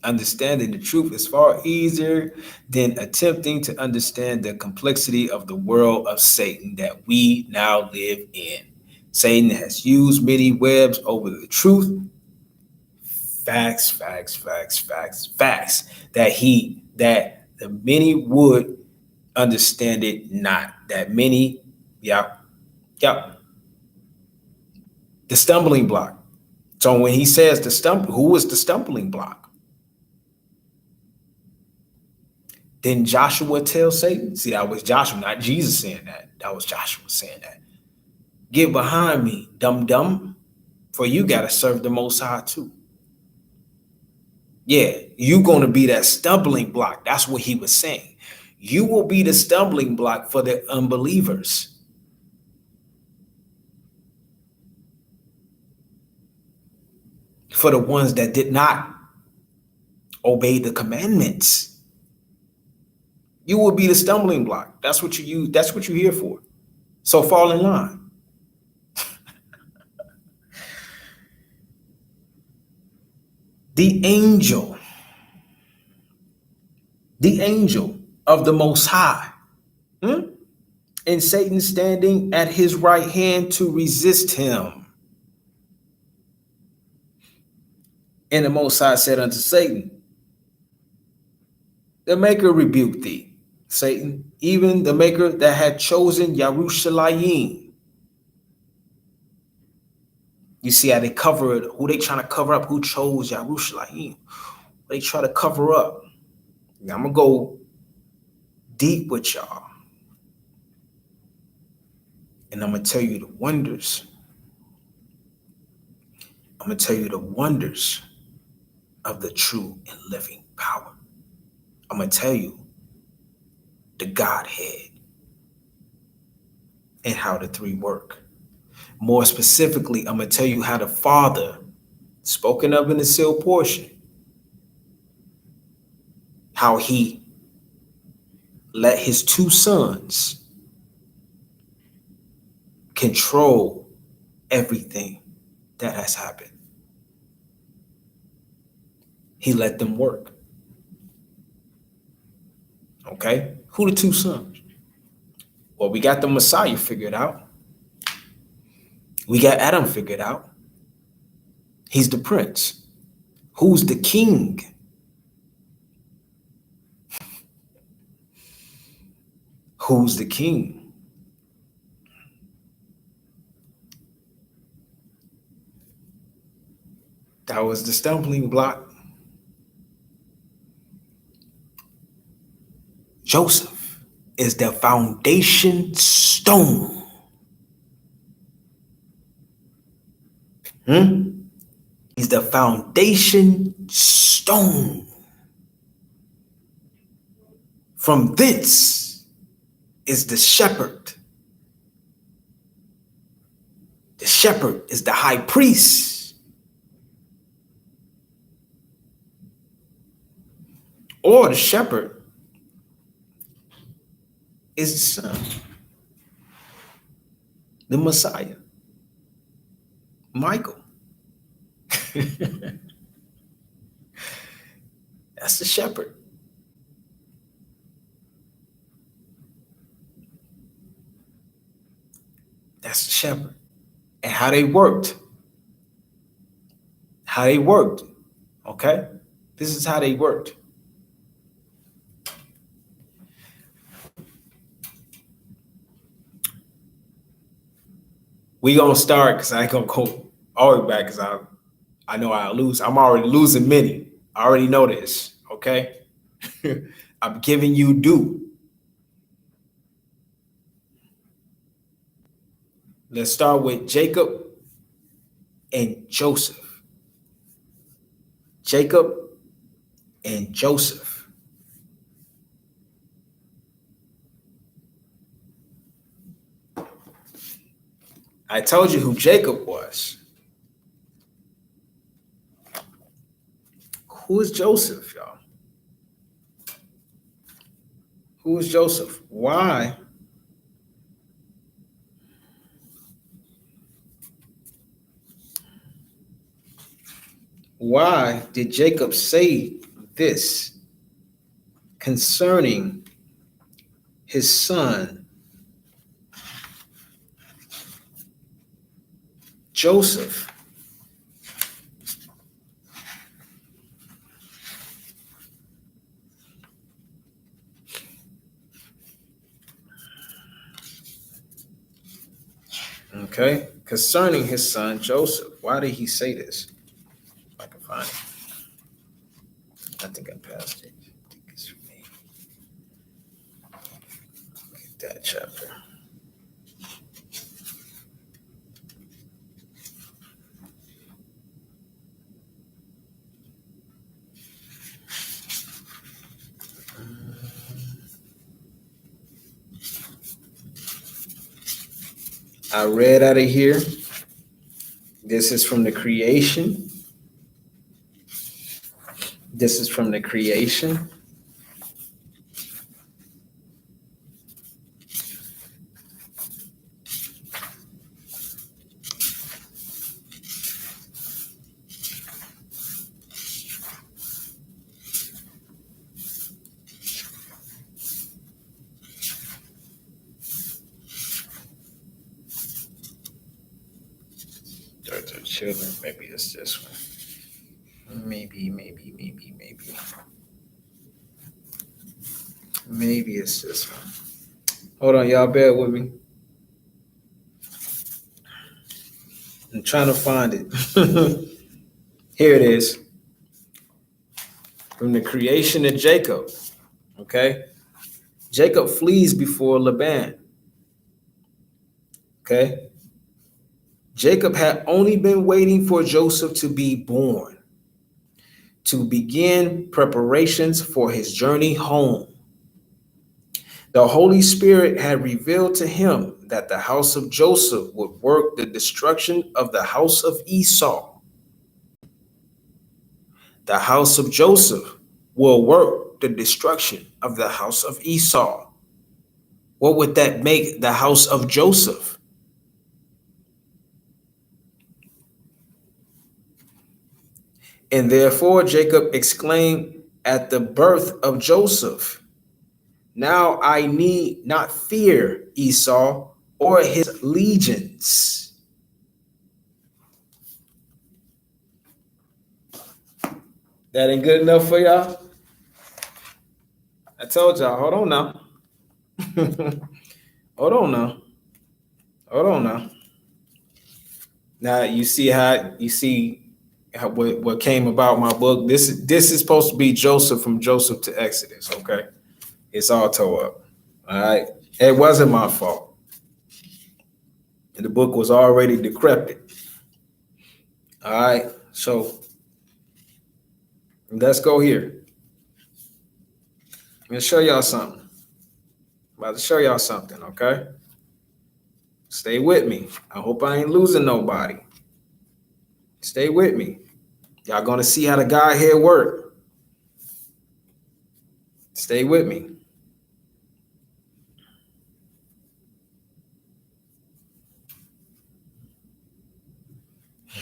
Understanding the truth is far easier than attempting to understand the complexity of the world of Satan that we now live in. Satan has used many webs over the truth. Facts. That the many would understand it not. That many, The stumbling block. So when he says who was the stumbling block? Then Joshua tells Satan, see, that was Joshua, not Jesus saying that. That was Joshua saying that. Get behind me, dumb, for you got to serve the Most High too. Yeah, you're going to be that stumbling block. That's what he was saying. You will be the stumbling block for the unbelievers. For the ones that did not obey the commandments. You will be the stumbling block. That's what you use. That's what you're here for. So fall in line. The angel of the Most High, and Satan standing at his right hand to resist him. And the Most High said unto Satan, the Maker rebuked thee, Satan, even the Maker that had chosen Yerushalayim. You see how they cover it, who they trying to cover up, who chose Yerushalayim. They try to cover up. Now, I'm going to go deep with y'all. And I'm going to tell you the wonders. I'm going to tell you the wonders of the true and living power. I'm going to tell you the Godhead and how the three work. More specifically, I'm going to tell you how the Father, spoken of in the sealed portion, how he let his two sons control everything that has happened. He let them work. Okay? Who the two sons? Well, we got the Messiah figured out. We got Adam figured out. He's the prince. Who's the king? Who's the king? That was the stumbling block. Joseph is the foundation stone. He's the foundation stone. From thence is the shepherd. The shepherd is the high priest. Or the shepherd is the son, the Messiah, Michael. That's the shepherd. That's the shepherd. And how they worked. Okay? This is how they worked. We gonna start, because I ain't gonna go all the way back, because I know I'll lose. I'm already losing many. I already know this, okay? I'm giving you due. Let's start with Jacob and Joseph. Jacob and Joseph. I told you who Jacob was. Who is Joseph, y'all? Who is Joseph? Why? Why did Jacob say this concerning his son Joseph? Okay, concerning his son Joseph. Why did he say this? If I can find it. I think I passed it. I think it's for me. Get that chapter. I read out of here. This is from the creation. This is from the creation. Children, maybe it's this one. Maybe. Maybe it's this one. Hold on, y'all, bear with me. I'm trying to find it. Here it is. From the creation of Jacob. Okay. Jacob flees before Laban. Okay. Jacob had only been waiting for Joseph to be born, to begin preparations for his journey home. The Holy Spirit had revealed to him that the house of Joseph would work the destruction of the house of Esau. The house of Joseph will work the destruction of the house of Esau. What would that make the house of Joseph? And therefore Jacob exclaimed at the birth of Joseph, "Now I need not fear Esau or his legions." That ain't good enough for y'all? I told y'all, hold on now. Hold on now. Now you see what came about my book. This is supposed to be Joseph, from Joseph to Exodus. Okay, it's all tore up. All right, it wasn't my fault. And the book was already decrepit. All right, so let's go here. I'm gonna show y'all something. I'm about to show y'all something. Okay, stay with me. I hope I ain't losing nobody. Stay with me. Y'all gonna see how the Godhead work. Stay with me.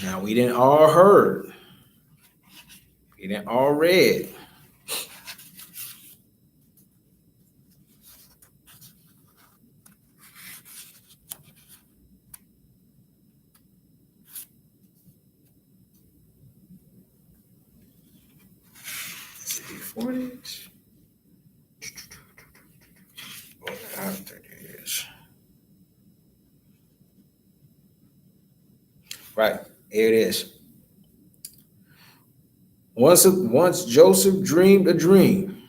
Now we didn't all heard. We didn't all read. Before this. After this. Right, here it is. Once Joseph dreamed a dream.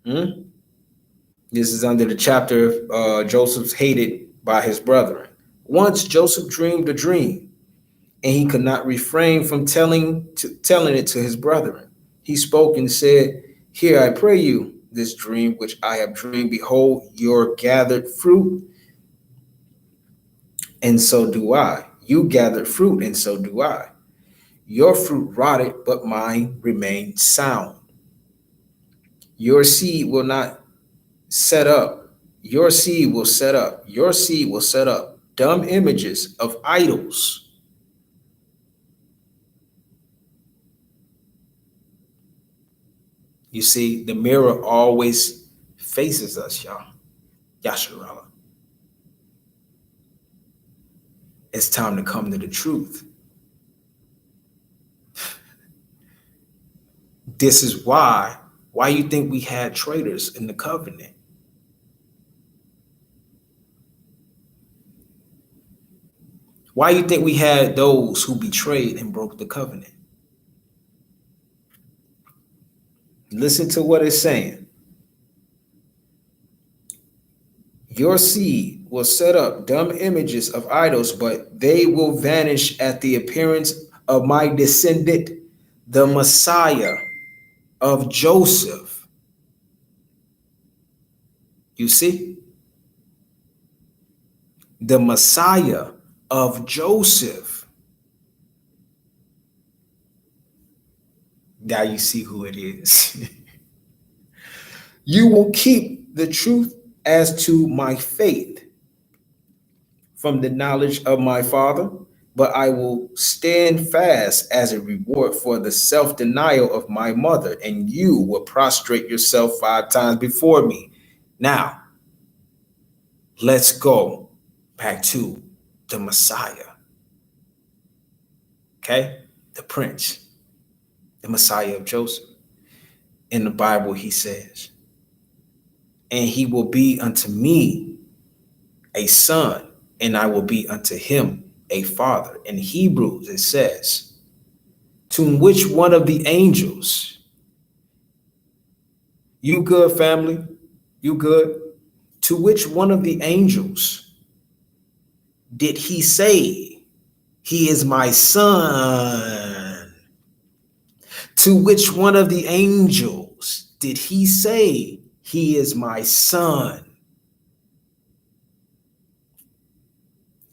This is under the chapter of Joseph's hated by his brethren. Once Joseph dreamed a dream, and he could not refrain from telling it to his brethren. He spoke and said, "Hear, I pray you, this dream which I have dreamed. Behold, your gathered fruit, and so do I. You gathered fruit, and so do I. Your fruit rotted, but mine remained sound. Your seed will not set up. Your seed will set up. Your seed will set up dumb images of idols." You see, the mirror always faces us, y'all. Yasharala. It's time to come to the truth. This is why you think we had traitors in the covenant. Why you think we had those who betrayed and broke the covenant? Listen to what it's saying. Your seed will set up dumb images of idols, but they will vanish at the appearance of my descendant, the Messiah of Joseph. You see? The Messiah of Joseph. Now you see who it is. You will keep the truth as to my faith from the knowledge of my Father, but I will stand fast as a reward for the self-denial of my mother, and you will prostrate yourself 5 times before me. Now, let's go back to the Messiah. Okay? The Prince, the Messiah of Joseph. In the Bible, he says, "And he will be unto me a son, and I will be unto him a father." In Hebrews, it says, "To which one of the angels," you good, family? You good? "To which one of the angels did he say, he is my son?" To which one of the angels did he say, he is my son?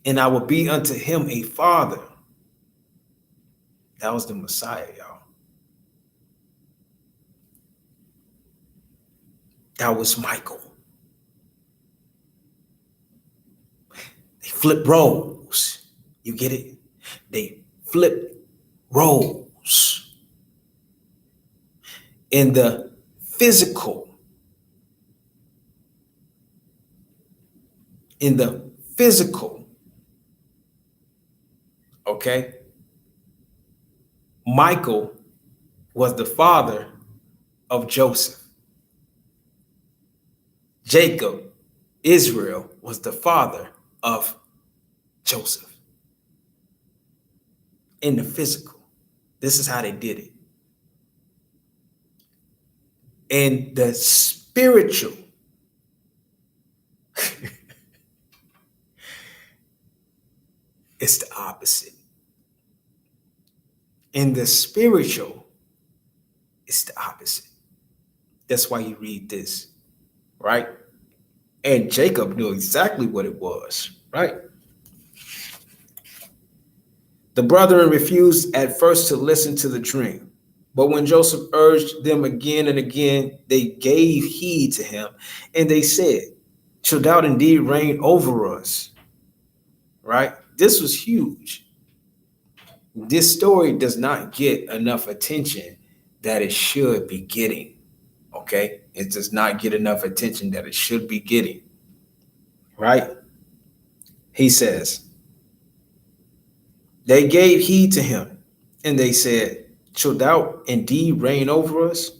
"And I will be unto him a father." That was the Messiah, y'all. That was Michael. They flip roles. You get it? They flip roles. In the physical. In the physical. Okay? Michael was the father of Joseph. Jacob, Israel, was the father of Joseph. In the physical. This is how they did it. In the spiritual. It's the opposite. In the spiritual, it's the opposite. That's why you read this, right? And Jacob knew exactly what it was, right? The brethren refused at first to listen to the dream, but when Joseph urged them again and again, they gave heed to him, and they said, "Shall thou indeed reign over us?" Right? This was huge. This story does not get enough attention that it should be getting. Okay? It does not get enough attention that it should be getting. Right? He says, they gave heed to him, and they said, "Shall thou indeed reign over us?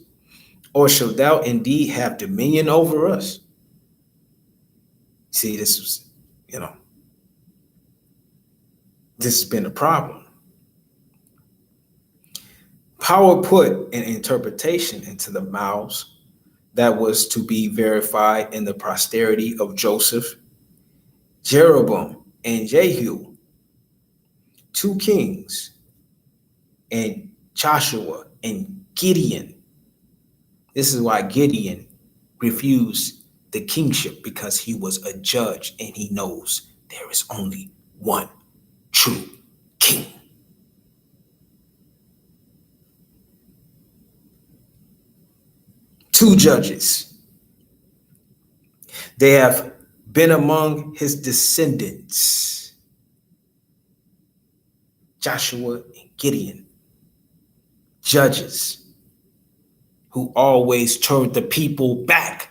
Or shall thou indeed have dominion over us?" See, this was, this has been a problem. Power put an interpretation into the mouths that was to be verified in the posterity of Joseph, Jeroboam, and Jehu. two kings, and Joshua and Gideon. This is why Gideon refused the kingship, because he was a judge and he knows there is only one true king. Two judges. They have been among his descendants, Joshua and Gideon, judges who always turned the people back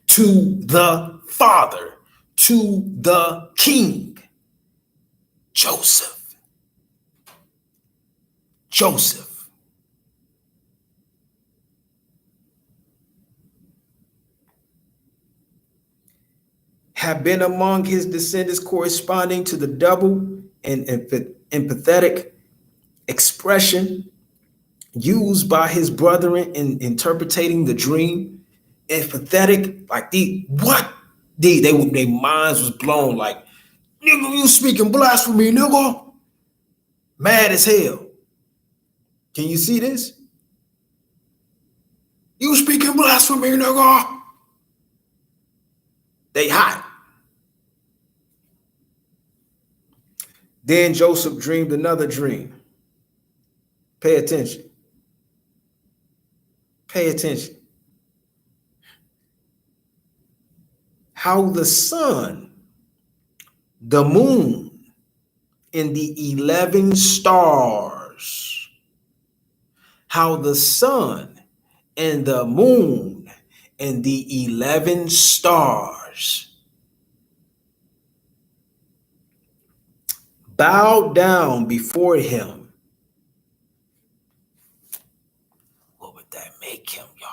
to the Father, to the King, Joseph. Joseph. Have been among his descendants, corresponding to the double and empathetic expression used by his brethren in interpreting the dream. Empathetic, like their minds was blown, like, nigga, you speaking blasphemy, nigga. Mad as hell. Can you see this? You speaking blasphemy, nigga. They hot. Then Joseph dreamed another dream. Pay attention. Pay attention. How the sun, the moon, and the 11 stars, how the sun and the moon and the 11 stars bowed down before him. What would that make him, y'all?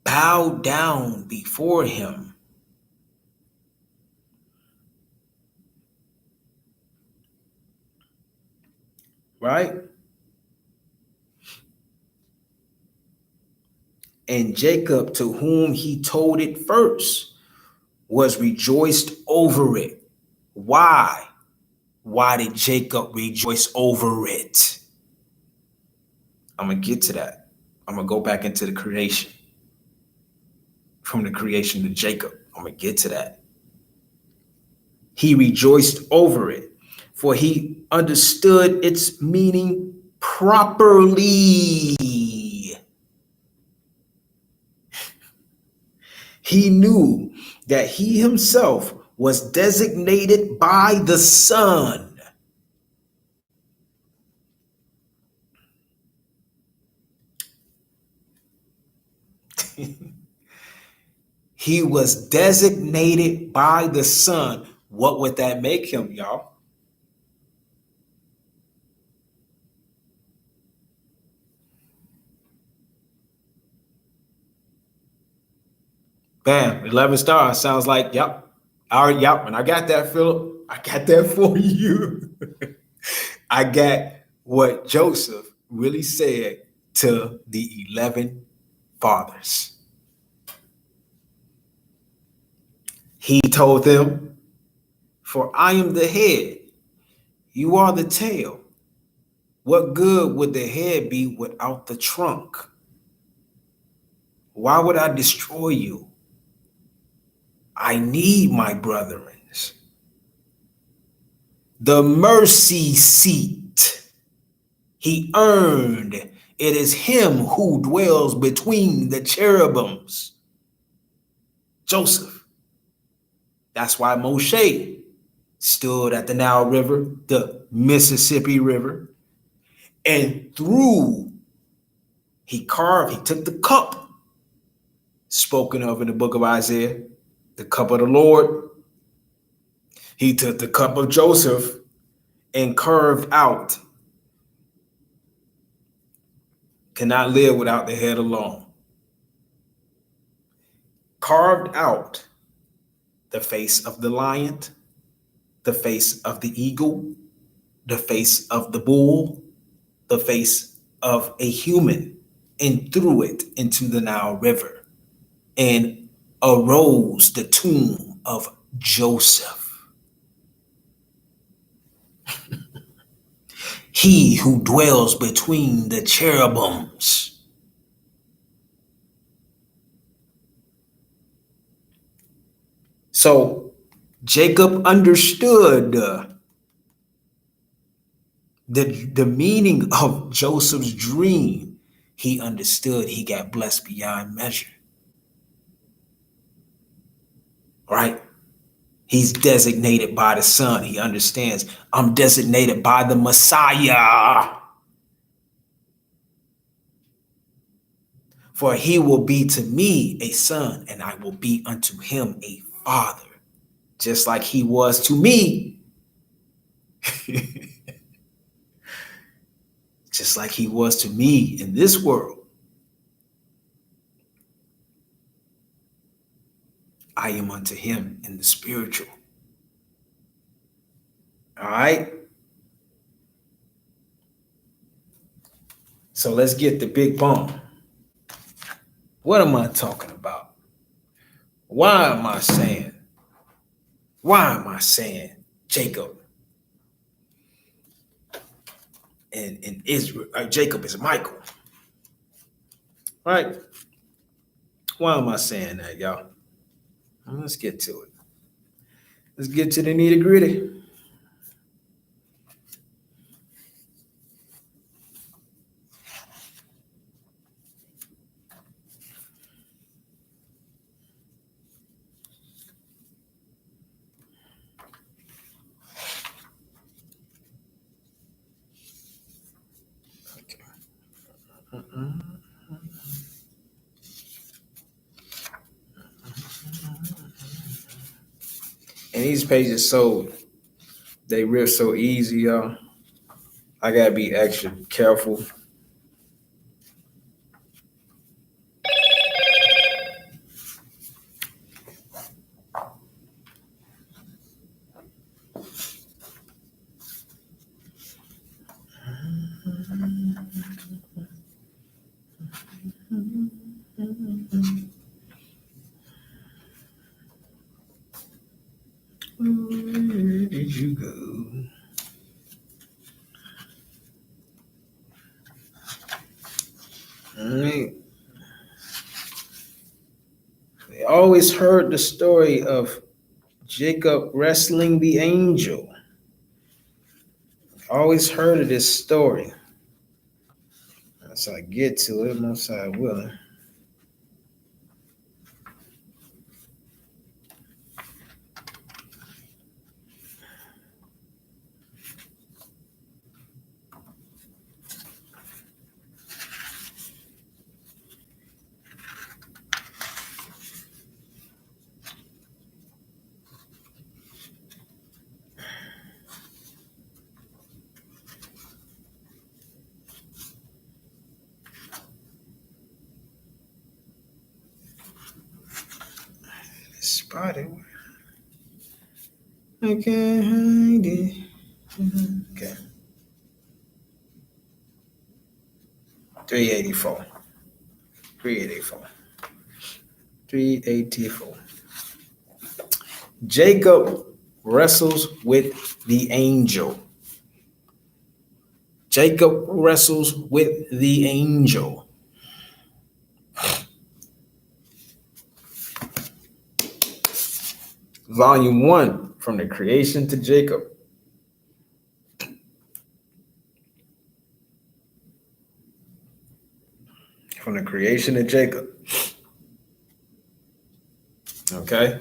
Bow down before him. Right? And Jacob, to whom he told it first, was rejoiced over it. Why? Why did Jacob rejoice over it? I'm going to get to that. I'm going to go back into the creation. From the creation to Jacob. I'm going to get to that. He rejoiced over it, for he understood its meaning properly. He knew that he himself was designated by the Son. He was designated by the Son. What would that make him, y'all? Bam, 11 stars. Sounds like, yep. All right, yep. And I got that, Philip. I got that for you. I got what Joseph really said to the 11 fathers. He told them, for I am the head, you are the tail. What good would the head be without the trunk? Why would I destroy you? I need my brethren. The mercy seat he earned. It is him who dwells between the cherubims. Joseph. That's why Moshe stood at the Nile River, the Mississippi River, and he took the cup spoken of in the book of Isaiah, the cup of the Lord. He took the cup of Joseph and carved out. Cannot live without the head alone. Carved out the face of the lion, the face of the eagle, the face of the bull, the face of a human, and threw it into the Nile River. and arose the tomb of Joseph. He who dwells between the cherubims. So Jacob understood the meaning of Joseph's dream. He understood he got blessed beyond measure. Right? He's designated by the Son. He understands, I'm designated by the Messiah. For he will be to me a son, and I will be unto him a father, just like he was to me. Just like he was to me in this world. I am unto him in the spiritual. All right. So let's get the big bump. What am I talking about? Why am I saying Jacob and Israel? Jacob is Michael. Right? Why am I saying that, y'all? Let's get to it. Let's get to the nitty gritty. And these pages they real so easy, y'all. I gotta be extra careful. Where did you go? All right. They always heard the story of Jacob wrestling the angel. Always heard of this story. As I get to it, most I will. Spotted. I can't hide it. Okay. 384. 384. Jacob wrestles with the angel. Jacob wrestles with the angel. Volume 1, From the Creation to Jacob. From the creation of Jacob. Okay.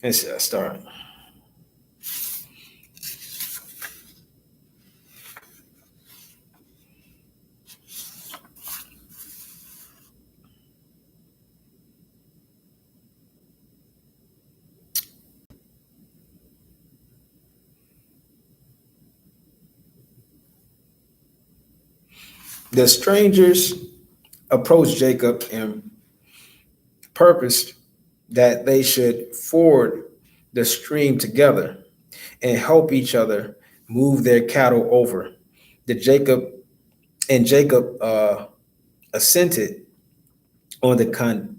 Let's start. The strangers approached Jacob and purposed that they should ford the stream together and help each other move their cattle over. The Jacob And Jacob assented on the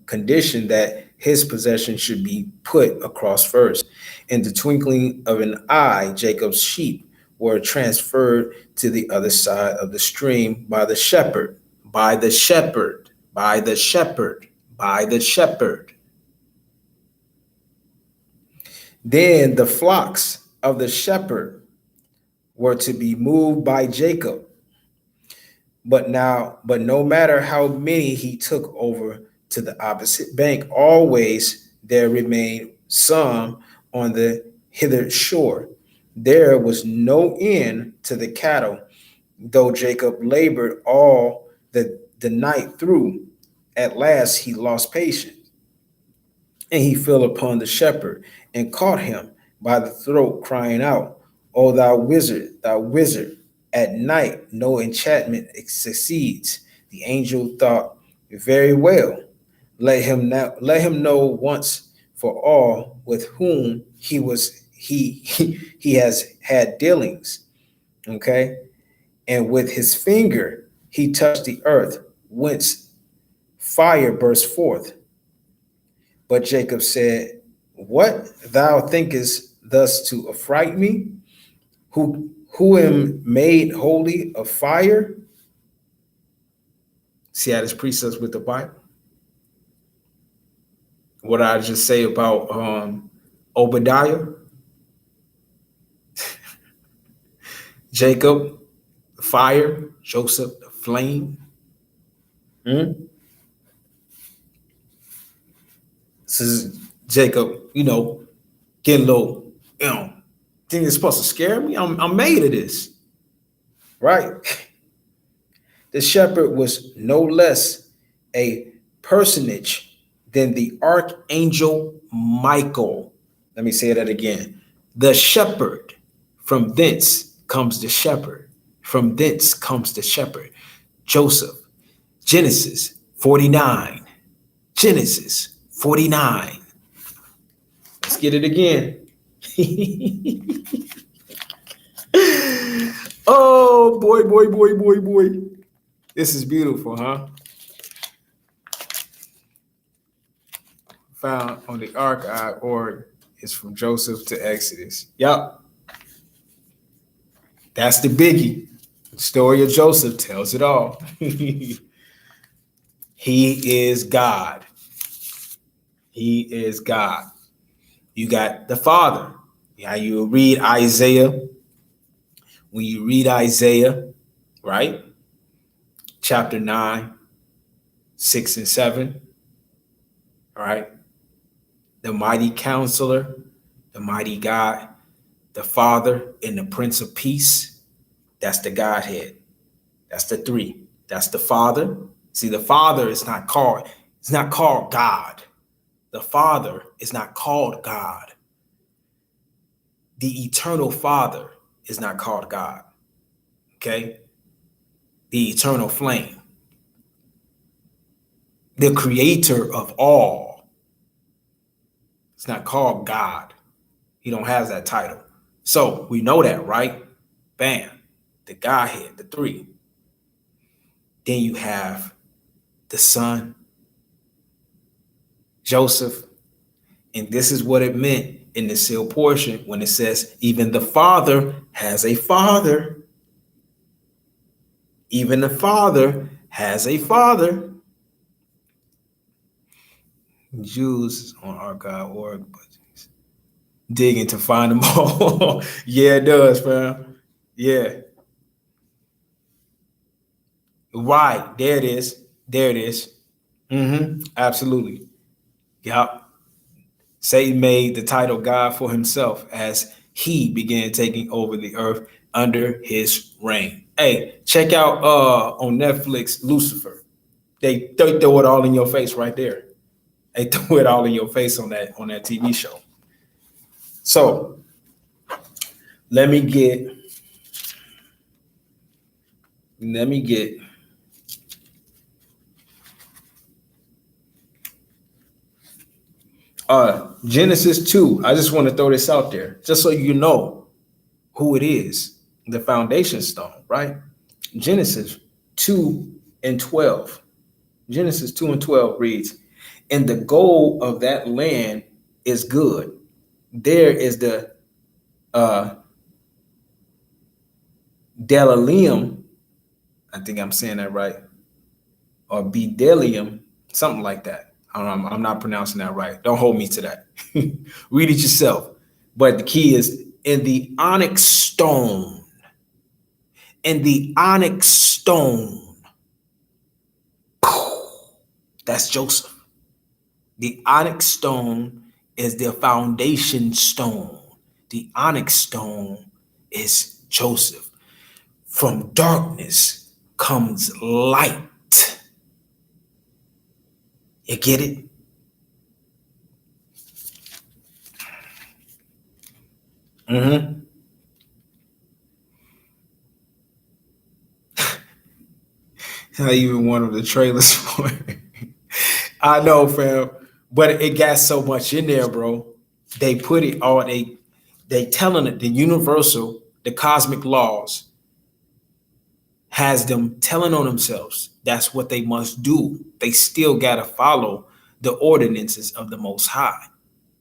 condition that his possession should be put across first. In the twinkling of an eye, Jacob's sheep were transferred to the other side of the stream by the shepherd, by the shepherd, by the shepherd, by the shepherd. Then the flocks of the shepherd were to be moved by Jacob. But no matter how many he took over to the opposite bank, always there remained some on the hither shore. There was no end to the cattle, though Jacob labored all the night through. At last he lost patience, and he fell upon the shepherd and caught him by the throat, crying out, "O thou wizard, thou wizard! At night no enchantment succeeds." The angel thought, "Very well, let him know once for all with whom he has had dealings." Okay, and with his finger he touched the earth, whence fire burst forth. But Jacob said, "What, thou thinkest thus to affright me, who am made holy of fire?" See how this precepts with the Bible? What I just say about Obadiah, Jacob, the fire, Joseph, the flame. This is Jacob, getting low. Think it's supposed to scare me? I'm made of this, right? The shepherd was no less a personage than the archangel Michael. Let me say that again. The shepherd, from thence comes the shepherd. From thence comes the shepherd. Joseph, Genesis 49. Genesis 49. Let's get it again. Oh, boy. This is beautiful, huh? Found on the archive.org is from Joseph to Exodus. Yep. That's the biggie. The story of Joseph tells it all. He is God. He is God. You got the Father. Yeah, you read Isaiah. When you read Isaiah, right? Chapter 9, 6 and 7. All right. The mighty counselor, the mighty God, the Father, and the Prince of Peace. That's the Godhead. That's the three. That's the Father. See, the Father is not called, it's not called God. The Father is not called God. The eternal Father is not called God. Okay? The eternal flame. The creator of all. It's not called God. He don't have that title. So we know that, right? Bam. The Godhead, the three. Then you have the Son, Joseph. And this is what it meant in the sealed portion when it says, even the Father has a Father. Even the Father has a Father. Jews on archive.org, but digging to find them all. Yeah, it does, fam. Yeah. Right. There it is. There it is. Absolutely. Yep. Satan made the title God for himself as he began taking over the earth under his reign. Hey, check out on Netflix, Lucifer. They throw it all in your face right there. They throw it all in your face on that TV show. So let me get Genesis 2. I just want to throw this out there just so you know who it is, the foundation stone, right? Genesis 2 and 12. Genesis 2 and 12 reads, and the gold of that land is good. There is the Delalium, I think I'm saying that right, or Bedelium, something like that. I'm not pronouncing that right. Don't hold me to that. Read it yourself. But the key is in the onyx stone. In the onyx stone. That's Joseph. The onyx stone is the foundation stone. The onyx stone is Joseph. From darkness comes light. You get it? Mm-hmm. I even one of the trailers for it. I know, fam, but it got so much in there, bro. They put it all. They telling it the universal, the cosmic laws has them telling on themselves that's what they must do. They still got to follow the ordinances of the Most High.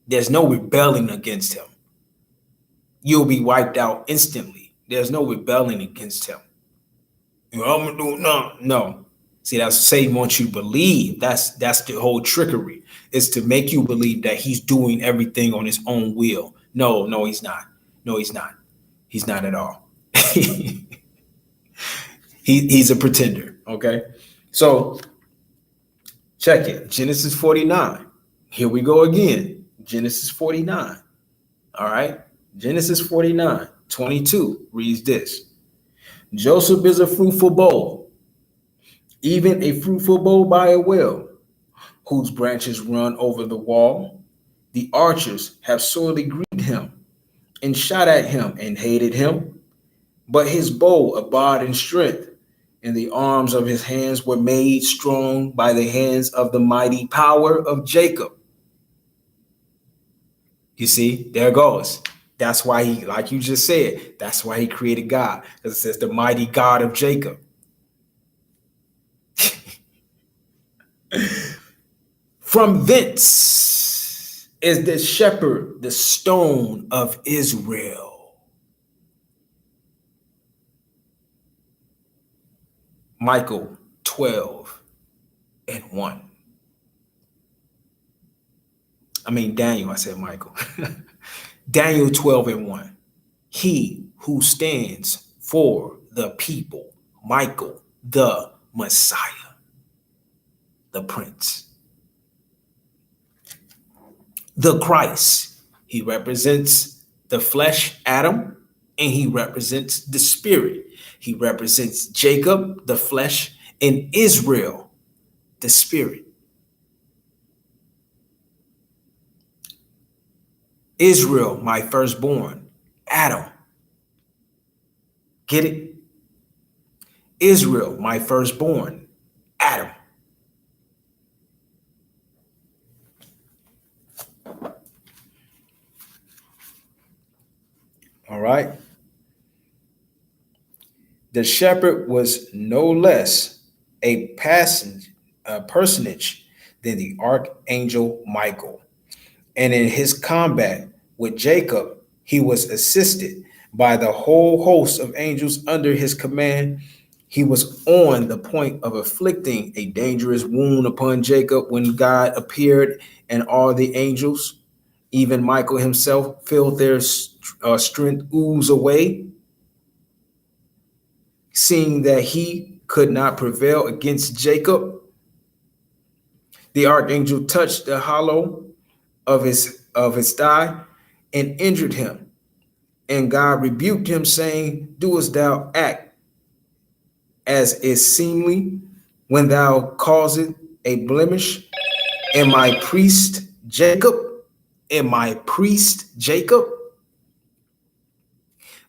There's no rebelling against him. You'll be wiped out instantly. There's no rebelling against him. I'm gonna do no. See, that's Satan wants you to believe. That's the whole trickery. Is to make you believe that he's doing everything on his own will. No, he's not. No, he's not. He's not at all. He's a pretender. Okay, so check it. Genesis 49. Here we go again. Genesis 49. All right. Genesis 49, 22 reads this. Joseph is a fruitful bowl, even a fruitful bowl by a well, whose branches run over the wall. The archers have sorely grieved him and shot at him and hated him. But his bow abode in strength, and the arms of his hands were made strong by the hands of the mighty power of Jacob. You see, there it goes. That's why he, like you just said, that's why he created God. Because it says the mighty God of Jacob. From thence is the shepherd, the stone of Israel. Michael 12 and 1. I mean, Daniel, I said Michael. Daniel 12 and 1. He who stands for the people, Michael, the Messiah, the Prince. The Christ, he represents the flesh, Adam, and he represents the spirit. He represents Jacob, the flesh, and Israel, the spirit. Israel, my firstborn, Adam. Get it? Israel, my firstborn, Adam. All right. The shepherd was no less a personage than the archangel Michael. And in his combat with Jacob, he was assisted by the whole host of angels under his command. He was on the point of inflicting a dangerous wound upon Jacob when God appeared, and all the angels, even Michael himself, felt their strength ooze away. Seeing that he could not prevail against Jacob, the archangel touched the hollow of his thigh and injured him. And God rebuked him, saying, doest thou act as is seemly when thou causest a blemish in my priest Jacob? In my priest Jacob?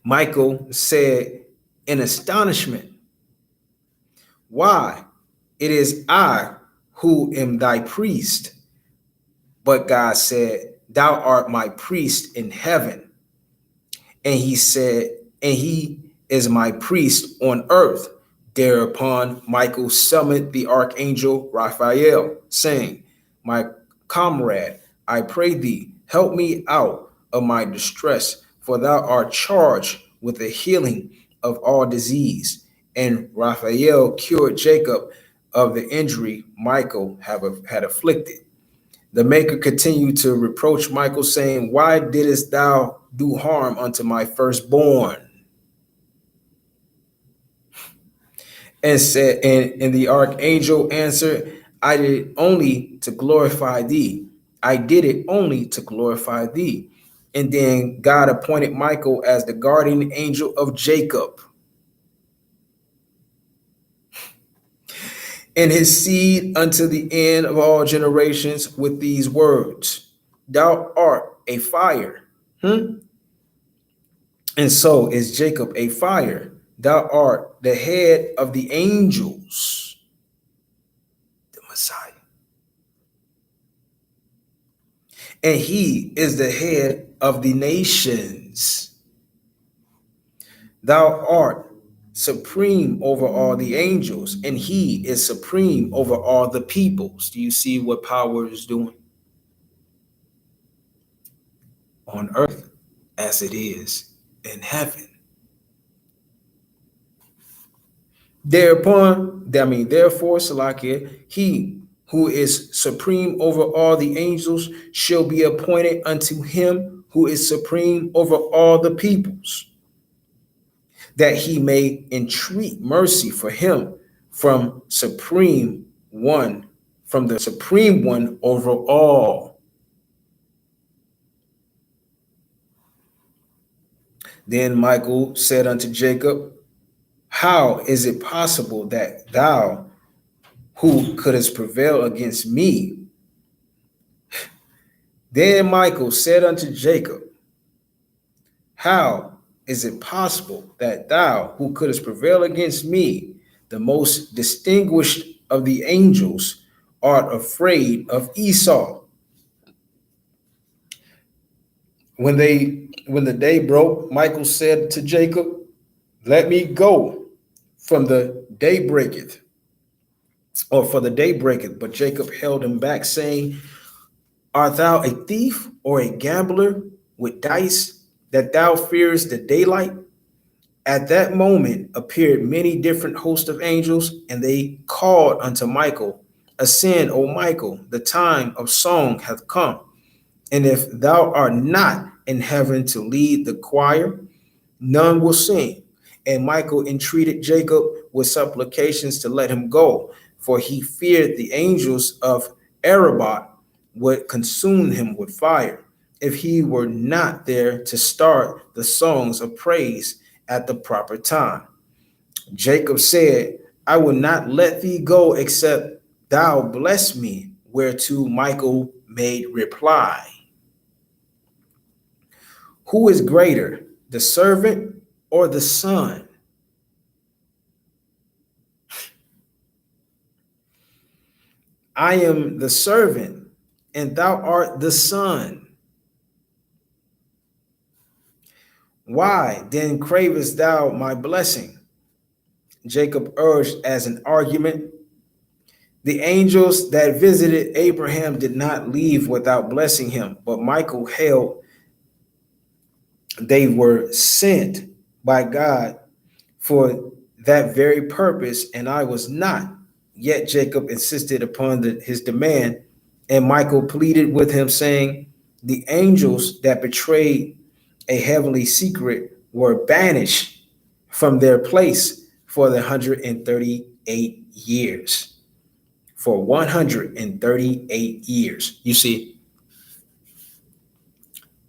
Michael said in astonishment, why, it is I who am thy priest. But God said, thou art my priest in heaven. And he said, and he is my priest on earth. Thereupon Michael summoned the archangel Raphael, saying, "My comrade, I pray thee, help me out of my distress, for thou art charged with the healing of all disease." And Raphael cured Jacob of the injury Michael had afflicted. The Maker continued to reproach Michael, saying, "Why didst thou do harm unto my firstborn?" And the archangel answered, "I did it only to glorify thee. I did it only to glorify thee." And then God appointed Michael as the guardian angel of Jacob and his seed unto the end of all generations with these words, "Thou art a fire." And so is Jacob a fire. Thou art the head of the angels, the Messiah. And he is the head of the nations. Thou art supreme over all the angels, and he is supreme over all the peoples. Do you see what power is doing on earth as it is in heaven? Therefore, Salakia, he who is supreme over all the angels shall be appointed unto him who is supreme over all the peoples, that he may entreat mercy for him from the supreme one over all. Then Michael said unto Jacob, "How is it possible that thou, who couldst prevail against me?" Then Michael said unto Jacob, "How is it possible that thou, who couldst prevail against me, the most distinguished of the angels, art afraid of Esau?" When the day broke, Michael said to Jacob, "Let me go, for the day breaketh." But Jacob held him back, saying, "Art thou a thief or a gambler with dice, that thou fearest the daylight?" At that moment appeared many different hosts of angels, and they called unto Michael, "Ascend, O Michael, the time of song hath come. And if thou art not in heaven to lead the choir, none will sing." And Michael entreated Jacob with supplications to let him go, for he feared the angels of Arabot would consume him with fire if he were not there to start the songs of praise at the proper time. Jacob said, "I will not let thee go except thou bless me," whereto Michael made reply, "Who is greater, the servant or the son?" "I am the servant, and thou art the son. Why then cravest thou my blessing?" Jacob urged as an argument. "The angels that visited Abraham did not leave without blessing him, but Michael held they were sent by God for that very purpose, and I was not." Yet Jacob insisted upon his demand, and Michael pleaded with him, saying, "The angels that betrayed a heavenly secret were banished from their place for the 138 years." For 138 years. You see,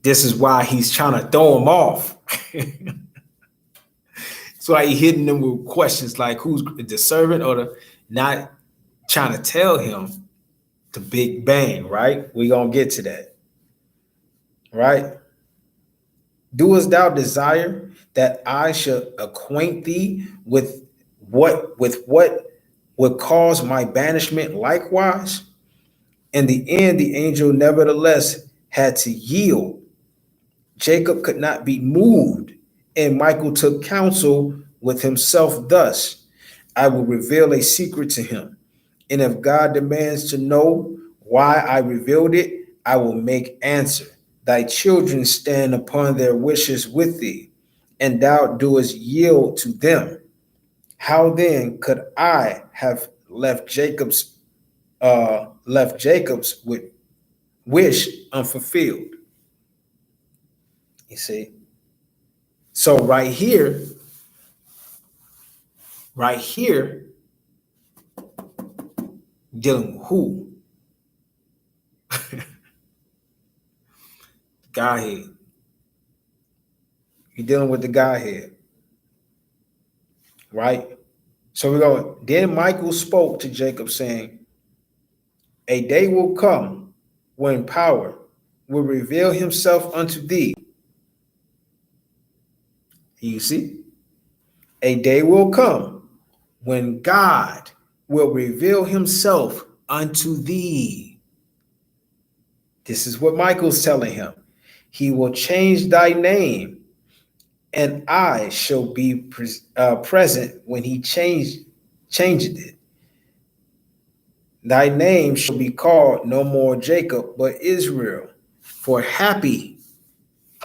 this is why he's trying to throw him off. That's why he's hitting them with questions like, who's the servant or the, not trying to tell him the big bang, right? We're going to get to that, right? "Doest thou desire that I should acquaint thee with what would cause my banishment likewise?" In the end, the angel nevertheless had to yield. Jacob could not be moved, and Michael took counsel with himself thus, I will reveal a secret to him. And if God demands to know why I revealed it, I will make answer. Thy children stand upon their wishes with thee, and thou doest yield to them. How then could I have left Jacob's with wish unfulfilled? You see? So right here, dealing with who? Godhead. You're dealing with the Godhead, right? So we go. Then Michael spoke to Jacob, saying, a day will come when power will reveal himself unto thee. You see? A day will come when God will reveal himself unto thee. This is what Michael's telling him. He will change thy name, and I shall be present when he changed it. Thy name shall be called no more Jacob, but Israel. For happy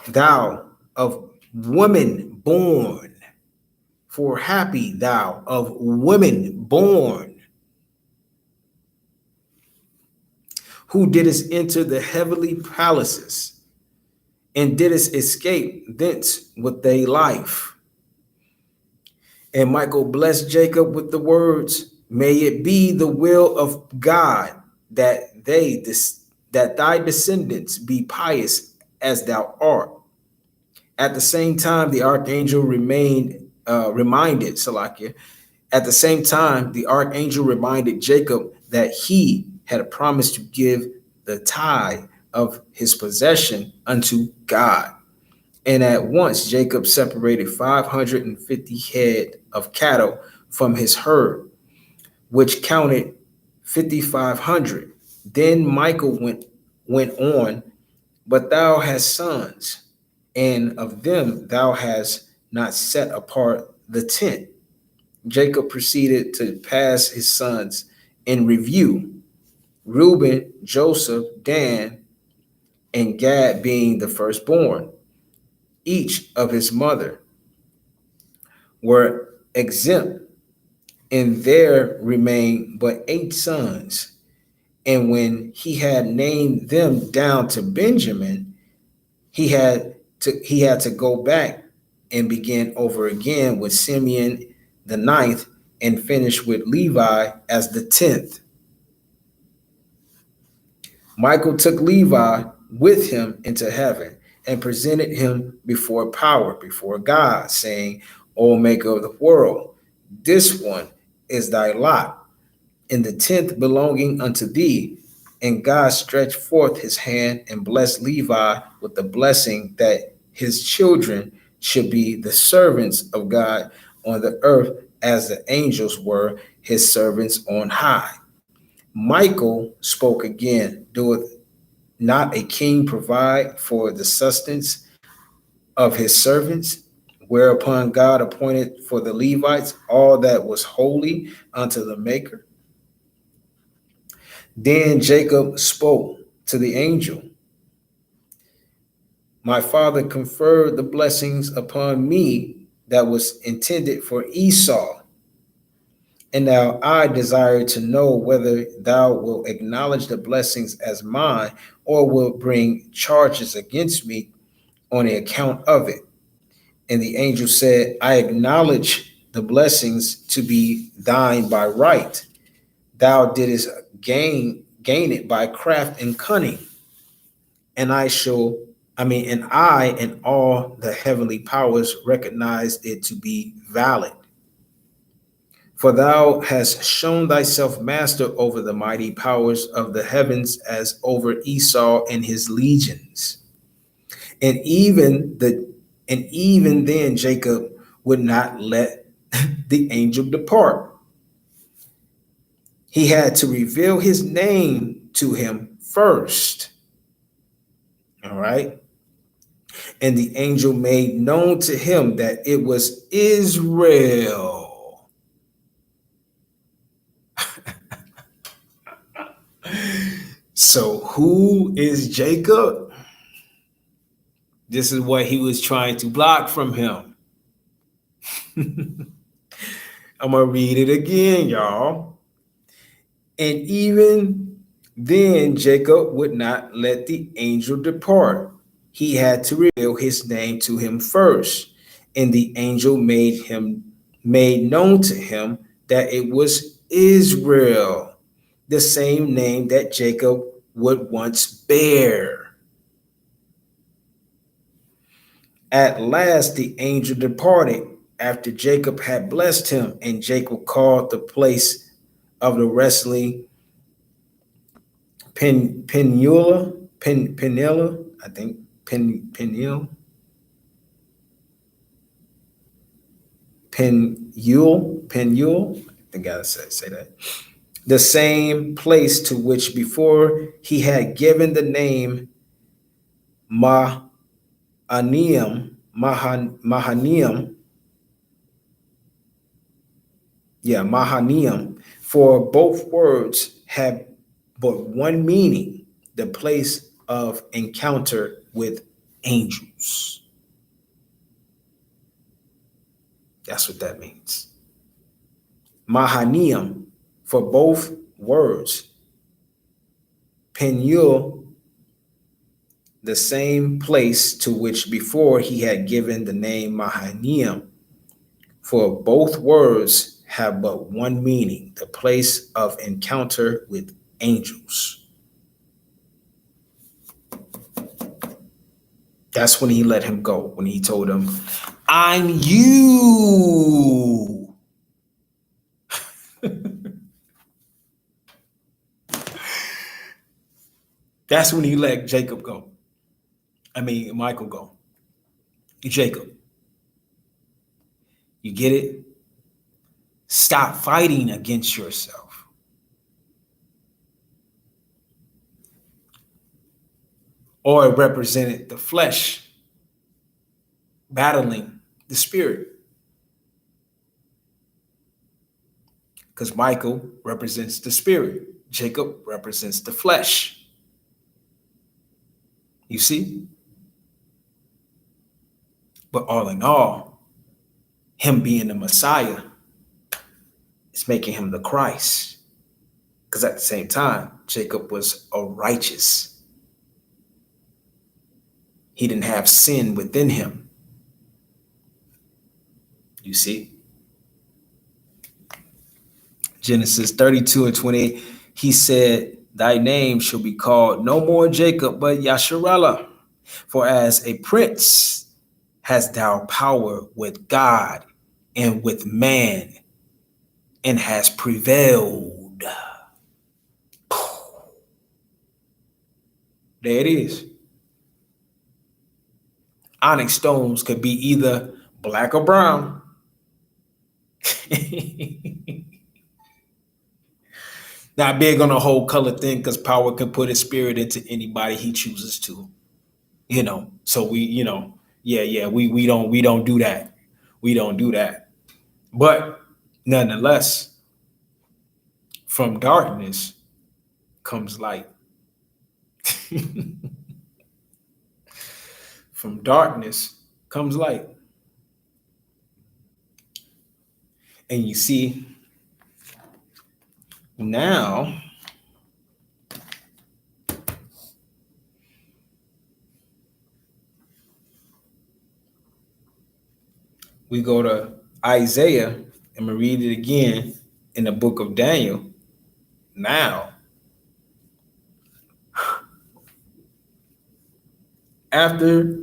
thou of women born. For happy thou of women born, who didst enter the heavenly palaces, and didst escape thence with thy life. And Michael blessed Jacob with the words, may it be the will of God that thy descendants be pious as thou art. At the same time, the archangel reminded Jacob that he had promised to give the tithe of his possession unto God. And at once Jacob separated 550 head of cattle from his herd, which counted 5,500. Then Michael went on, but thou hast sons, and of them thou hast not set apart the tent. Jacob proceeded to pass his sons in review, Reuben, Joseph, Dan, and Gad being the firstborn. Each of his mother were exempt, and there remained but 8 sons. And when he had named them down to Benjamin, he had to go back and begin over again with Simeon the 9th and finish with Levi as the 10th. Michael took Levi with him into heaven and presented him before God, saying, O maker of the world, this one is thy lot, and the 10th belonging unto thee. And God stretched forth his hand and blessed Levi with the blessing that his children should be the servants of God on the earth, as the angels were his servants on high. Michael spoke again, doeth not a king provide for the sustenance of his servants? Whereupon God appointed for the Levites all that was holy unto the Maker. Then Jacob spoke to the angel, my father conferred the blessings upon me that was intended for Esau. And now I desire to know whether thou wilt acknowledge the blessings as mine, or wilt bring charges against me on the account of it. And the angel said, I acknowledge the blessings to be thine by right. Thou didst gain it by craft and cunning. And I and all the heavenly powers recognized it to be valid. For thou hast shown thyself master over the mighty powers of the heavens, as over Esau and his legions. And even then Jacob would not let the angel depart. He had to reveal his name to him first. All right. And the angel made known to him that it was Israel. So who is Jacob? This is what he was trying to block from him. I'm going to read it again, y'all. And even then, Jacob would not let the angel depart. He had to reveal his name to him first. And the angel made known to him that it was Israel, the same name that Jacob would once bear. At last the angel departed after Jacob had blessed him, and Jacob called the place of the wrestling Peniel, I think Peniel, I think I gotta say that. The same place to which before he had given the name Mahanaim, for both words have but one meaning, the place of encounter with angels. That's what that means. Mahanaim for both words. Peniel, the same place to which before he had given the name Mahanaim, for both words have but one meaning, the place of encounter with angels. That's when he let him go, when he told him, I'm you. That's when he let Michael go. Jacob. You get it? Stop fighting against yourself. Or it represented the flesh battling the spirit. Because Michael represents the spirit. Jacob represents the flesh. You see? But all in all, him being the Messiah is making him the Christ. Because at the same time, Jacob was a righteous. He didn't have sin within him. You see? Genesis 32:28, he said, thy name shall be called no more Jacob, but Yasharallah. For as a prince hast thou power with God and with man, and has prevailed. There it is. Onyx stones could be either black or brown. Not big on the whole color thing, because power can put his spirit into anybody he chooses to. So we don't do that. We don't do that. But nonetheless, from darkness comes light. From darkness comes light. And you see, now we go to Isaiah, and we read it again in the book of Daniel. Now, after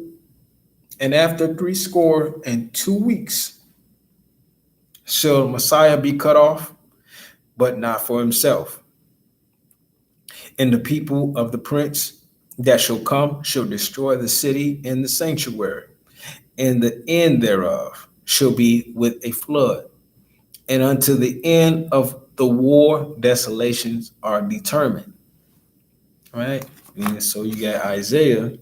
62 weeks, shall Messiah be cut off, but not for himself. And the people of the prince that shall come shall destroy the city and the sanctuary, and the end thereof shall be with a flood. And unto the end of the war, desolations are determined. All right? And so you got Isaiah.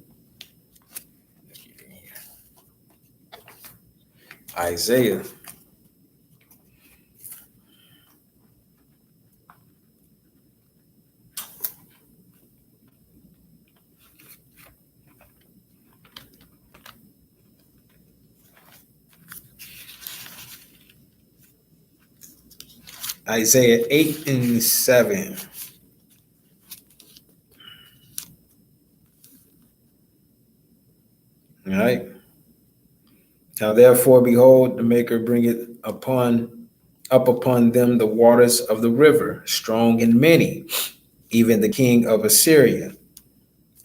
Isaiah 8 and 7. All right. Now therefore, behold, the Maker bringeth up upon them the waters of the river, strong and many, even the king of Assyria,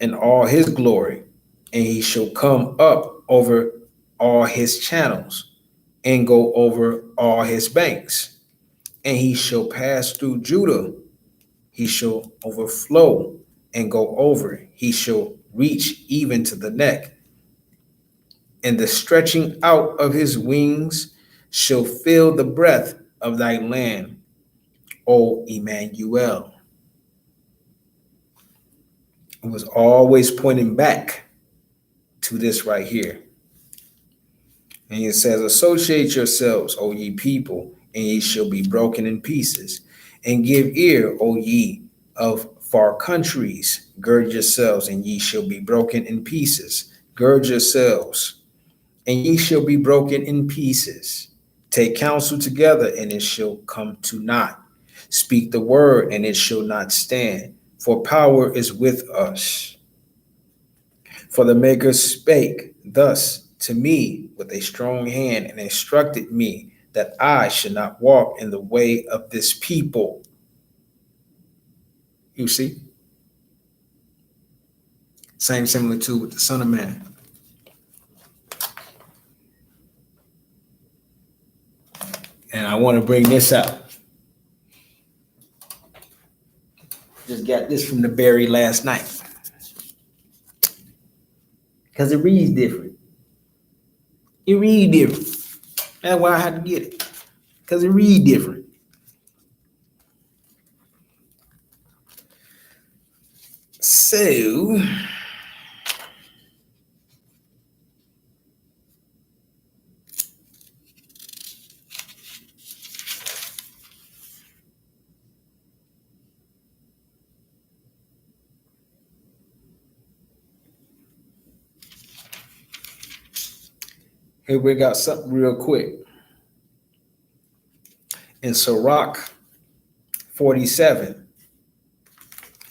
and all his glory, and he shall come up over all his channels, and go over all his banks, and he shall pass through Judah, he shall overflow and go over, he shall reach even to the neck, and the stretching out of his wings shall fill the breadth of thy land, O Emmanuel. It was always pointing back to this right here. And it says, associate yourselves, O ye people, and ye shall be broken in pieces. And give ear, O ye of far countries. Gird yourselves, and ye shall be broken in pieces. Gird yourselves, and ye shall be broken in pieces. Take counsel together, and it shall come to naught. Speak the word, and it shall not stand. For power is with us. For the Maker spake thus to me with a strong hand, and instructed me that I should not walk in the way of this people. You see? Same similitude with the Son of Man. And I want to bring this out. Just got this from the Berry last night. Because it reads different. It reads different. That's why I had to get it. Because it reads different. So, here we got something real quick. In Sirach 47.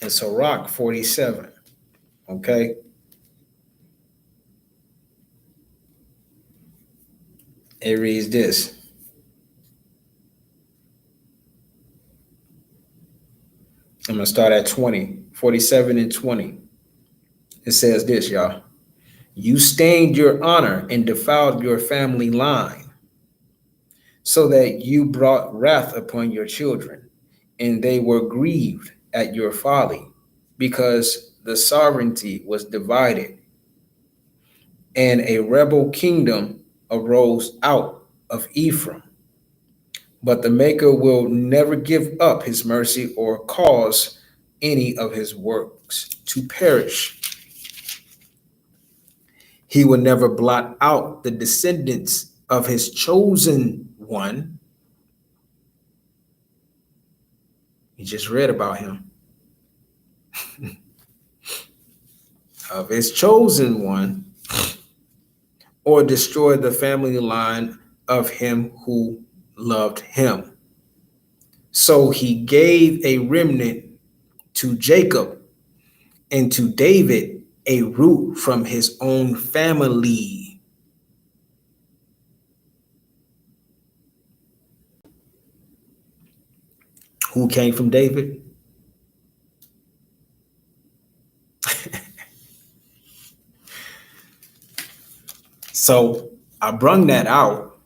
In Sirach 47. Okay. It reads this. I'm going to start at 20, 47 and 20. It says this, y'all. You stained your honor and defiled your family line, so that you brought wrath upon your children, and they were grieved at your folly, because the sovereignty was divided, and a rebel kingdom arose out of Ephraim. But the Maker will never give up his mercy or cause any of his works to perish. He will never blot out the descendants of his chosen one. You just read about him. Of his chosen one, or destroy the family line of him who loved him. So he gave a remnant to Jacob, and to David a root from his own family. Who came from David? So I brung that out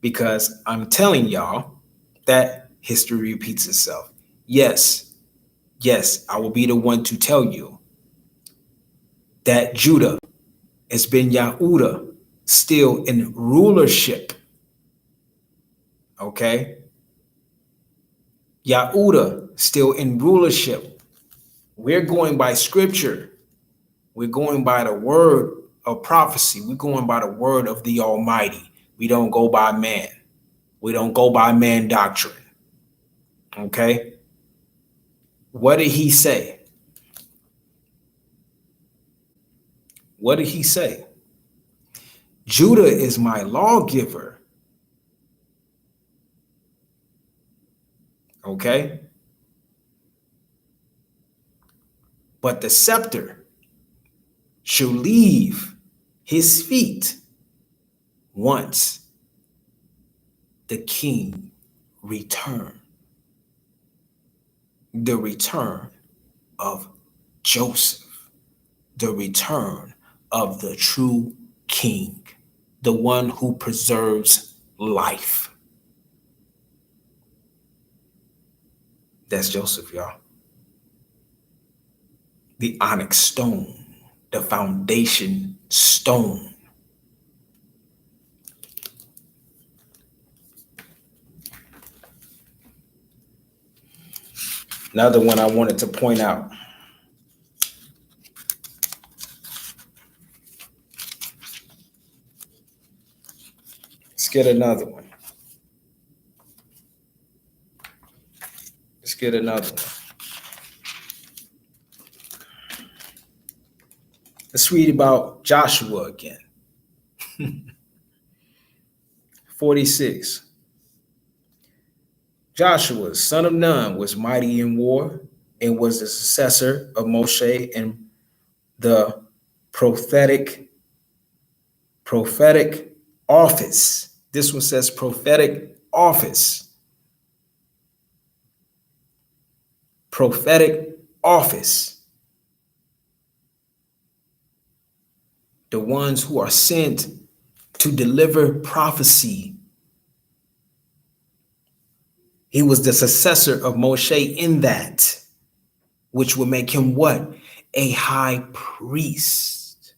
because I'm telling y'all that history repeats itself. Yes, I will be the one to tell you that Judah has been Yahudah still in rulership. Okay? Yahudah still in rulership. We're going by scripture. We're going by the word of prophecy. We're going by the word of the Almighty. We don't go by man. We don't go by man doctrine. Okay? What did he say? What did he say? Judah is my lawgiver. Okay? But the scepter shall leave his feet once the king return. The return of Joseph, the return of the true king, the one who preserves life. That's Joseph, y'all. The onyx stone, the foundation stone. Another one I wanted to point out. Let's get another one. Let's get another one. Let's read about Joshua again. 46. Joshua, son of Nun, was mighty in war and was the successor of Moshe in the prophetic office. This one says prophetic office. Prophetic office. The ones who are sent to deliver prophecy. He was the successor of Moshe in that, which would make him what? A high priest.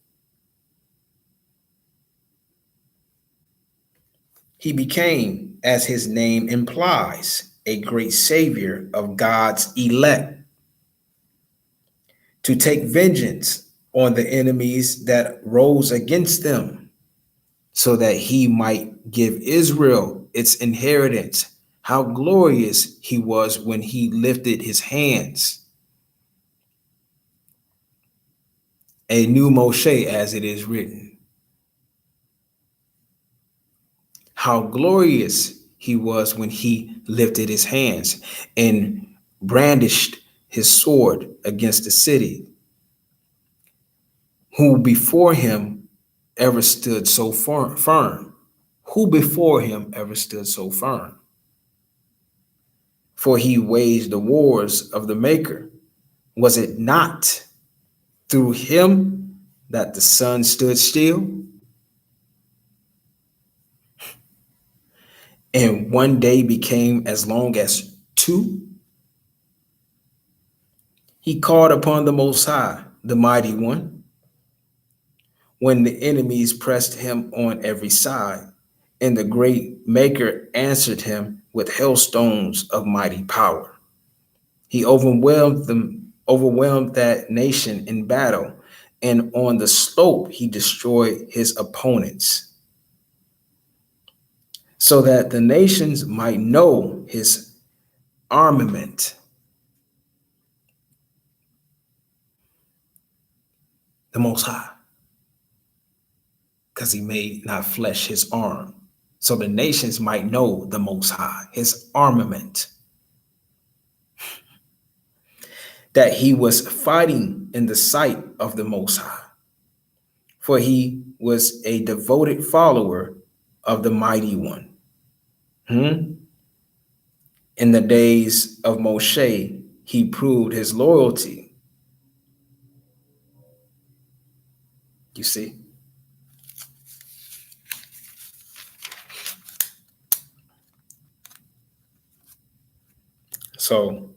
He became, as his name implies, a great savior of God's elect, to take vengeance on the enemies that rose against them, so that he might give Israel its inheritance. How glorious he was when he lifted his hands. A new Moshe, as it is written. How glorious he was when he lifted his hands and brandished his sword against the city. Who before him ever stood so firm? Who before him ever stood so firm? For he waged the wars of the Maker. Was it not through him that the sun stood still? And one day became as long as two? He called upon the Most High, the Mighty One, when the enemies pressed him on every side, and the great Maker answered him with hailstones of mighty power. He overwhelmed that nation in battle, and on the slope he destroyed his opponents, so that the nations might know his armament. The Most High, because he made not flesh his arm, so the nations might know the Most High, his armament, that he was fighting in the sight of the Most High, for he was a devoted follower of the Mighty One. In the days of Moshe, he proved his loyalty. You see? So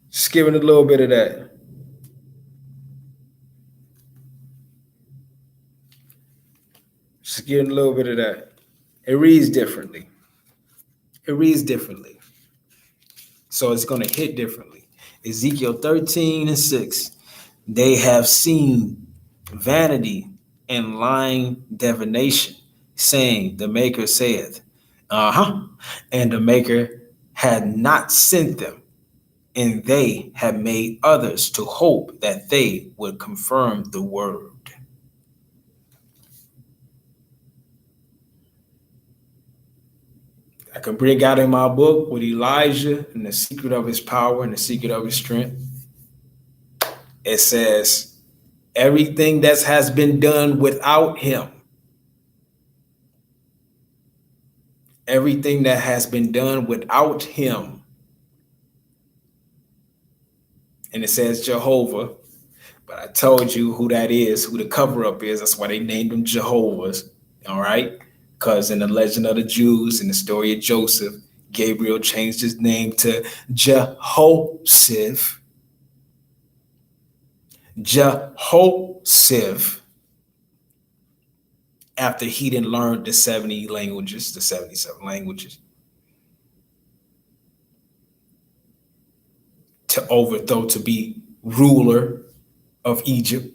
just giving a little bit of that. Just giving a little bit of that. It reads differently. It reads differently. So it's going to hit differently. Ezekiel 13:6. They have seen vanity and lying divination, saying, the Maker saith, and the Maker had not sent them, and they had made others to hope that they would confirm the word. I can bring out in my book with Elijah and the secret of his power and the secret of his strength. It says, everything that has been done without him, everything that has been done without him. And it says Jehovah, but I told you who that is, who the cover up is. That's why they named them Jehovah's. All right. Because in the legend of the Jews, in the story of Joseph, Gabriel changed his name to Jehoshaphat. Jehoshaphat, after he didn't learn the 70 languages, the 77 languages, to overthrow, to be ruler of Egypt.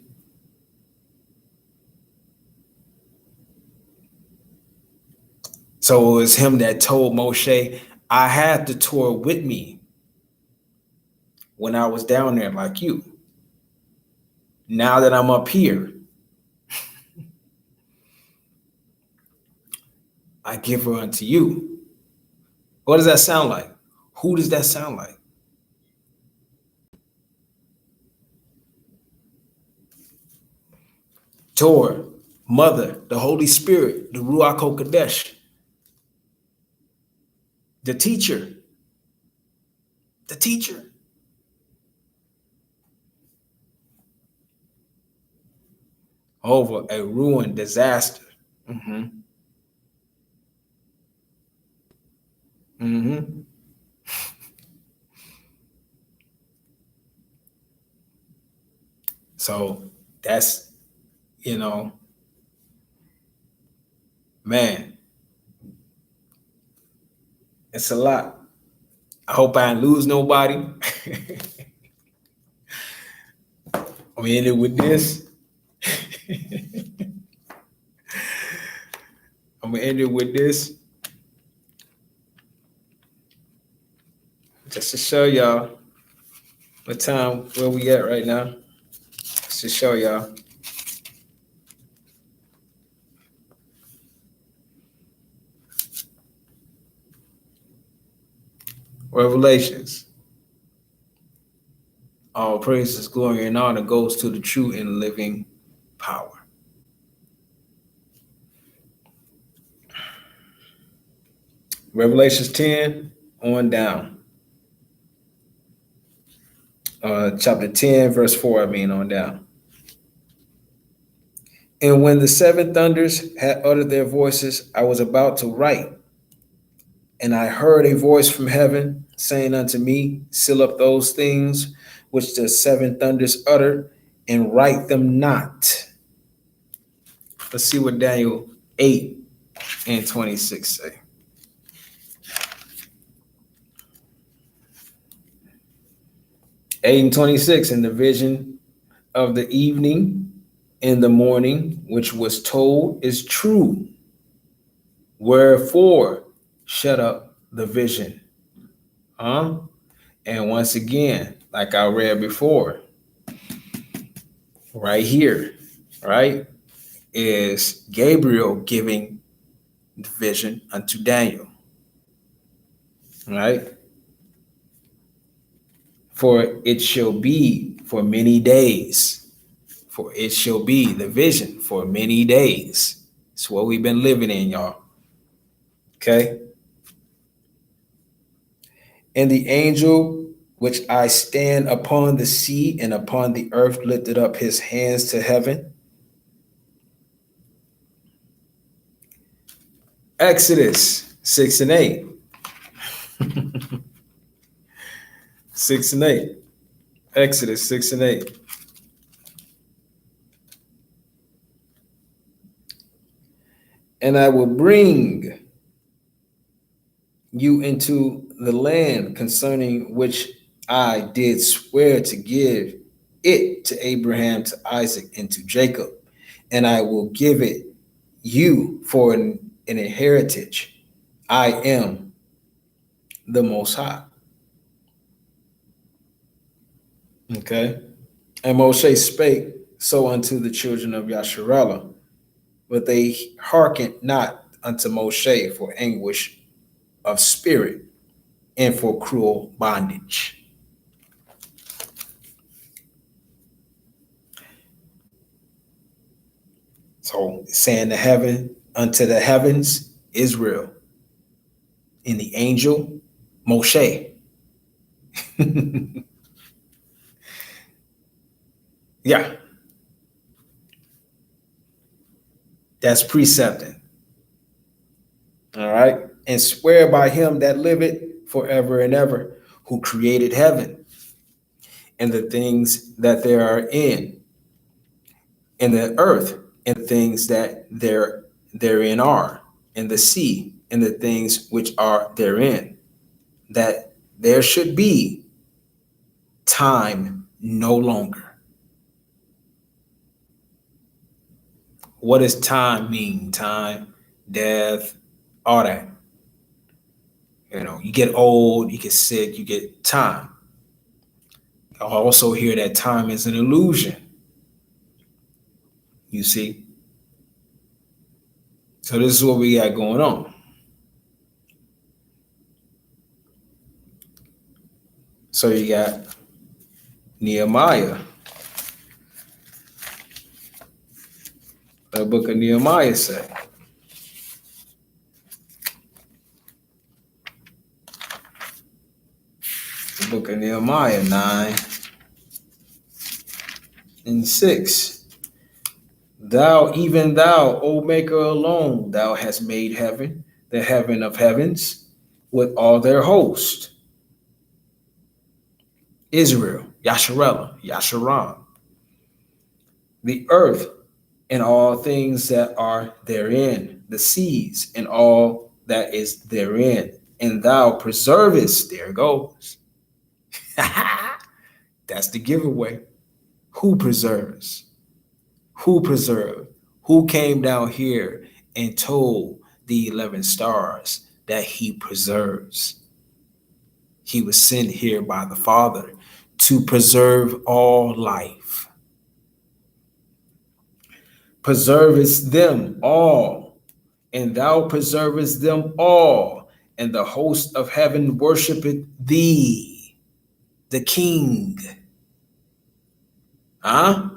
So it was him that told Moshe, I had the Torah with me when I was down there like you. Now that I'm up here, I give her unto you. What does that sound like? Who does that sound like? Torah, Mother, the Holy Spirit, the Ruach HaKodesh, the teacher. The teacher. Over a ruin, disaster. So that's, man, it's a lot. I hope I didn't lose nobody. I'm gonna end it with this. I'm gonna end it with this. Just to show y'all what time, where we at right now. Just to show y'all. Revelations. All praises, glory, and honor goes to the true and living power. Revelations 10 on down. Chapter 10, verse 4, on down. And when the seven thunders had uttered their voices, I was about to write. And I heard a voice from heaven saying unto me, seal up those things which the seven thunders uttered, and write them not. Let's see what Daniel 8 and 26 say. 8 and 26, in the vision of the evening in the morning, which was told, is true. Wherefore, shut up the vision. And once again, like I read before, right here, right, is Gabriel giving the vision unto Daniel. Right? For it shall be for many days. For it shall be the vision for many days. It's what we've been living in, y'all. Okay? And the angel which I stand upon the sea and upon the earth lifted up his hands to heaven. Exodus 6 and 8. 6 and 8. Exodus 6 and 8. And I will bring you into the land concerning which I did swear to give it to Abraham, to Isaac, and to Jacob, and I will give it you for an inheritance. I am the Most High. Okay. And Moshe spake so unto the children of Yasharallah, but they hearkened not unto Moshe for anguish of spirit and for cruel bondage. So saying the heaven unto the heavens, Israel, and the angel, Moshe. Yeah, that's precepting. All right. And swear by him that liveth forever and ever, who created heaven and the things that there are in, and the earth and the things that therein are, and the sea and the things which are therein, that there should be time no longer. What does time mean? Time, death, all that. You know, you get old, you get sick, you get time. I also hear that time is an illusion. You see? So this is what we got going on. So you got Nehemiah. The book of Nehemiah said. The book of Nehemiah 9:6. Thou, even thou, O maker alone, thou hast made heaven, the heaven of heavens, with all their host. Israel, Yasharam, the earth and all things that are therein, the seas and all that is therein, and thou preservest, there it goes. That's the giveaway. Who preserves? Who preserved? Who came down here and told the 11 stars that he preserves? He was sent here by the Father to preserve all life. Preservest them all, and thou preservest them all, and the host of heaven worshipeth thee, the King. Huh?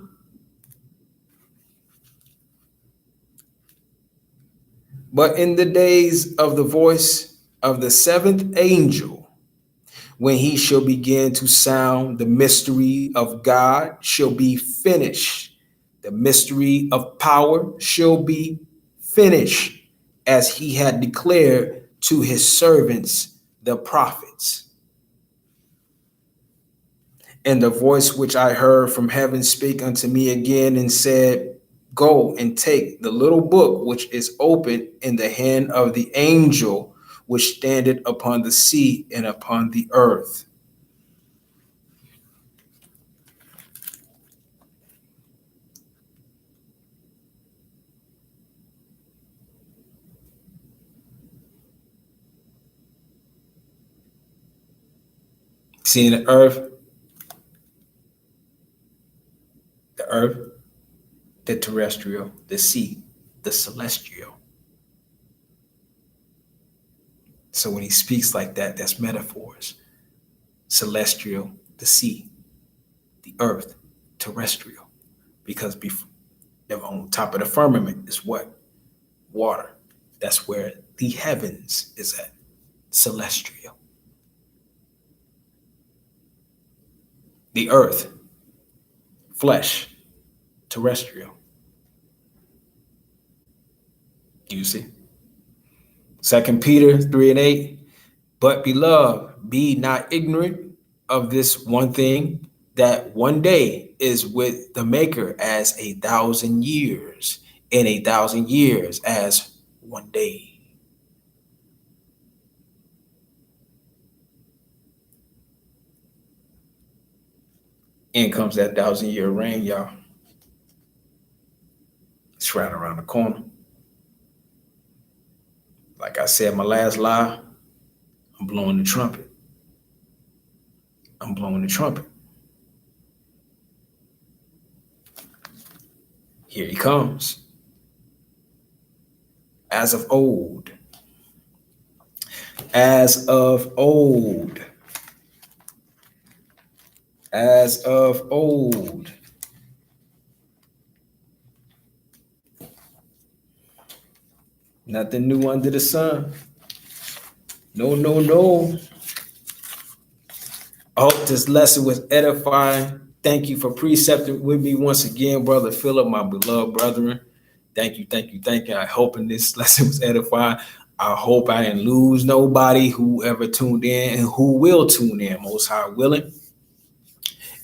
But in the days of the voice of the seventh angel, when he shall begin to sound, the mystery of God shall be finished. The mystery of power shall be finished, as he had declared to his servants, the prophets. And the voice which I heard from heaven spake unto me again and said, Go and take the little book which is open in the hand of the angel which standeth upon the sea and upon the earth. Seeing the earth, the terrestrial, the sea, the celestial. So when he speaks like that, that's metaphors. Celestial, the sea, the earth, terrestrial. Because on top of the firmament is what? Water. That's where the heavens is at. Celestial. The earth, flesh, terrestrial. You see? 2 Peter 3:8. But beloved, be not ignorant of this one thing, that one day is with the Maker as 1,000 years, and 1,000 years as one day. In comes that 1,000-year reign, y'all. It's right around the corner. Like I said, my last lie, I'm blowing the trumpet. I'm blowing the trumpet. Here he comes. As of old, As of old. As of old. Nothing new under the sun. No, no, no. I hope this lesson was edifying. Thank you for precepting with me once again, Brother Philip, my beloved brethren. Thank you, thank you, thank you. I hope this lesson was edifying. I hope I didn't lose nobody who ever tuned in and who will tune in, Most High willing.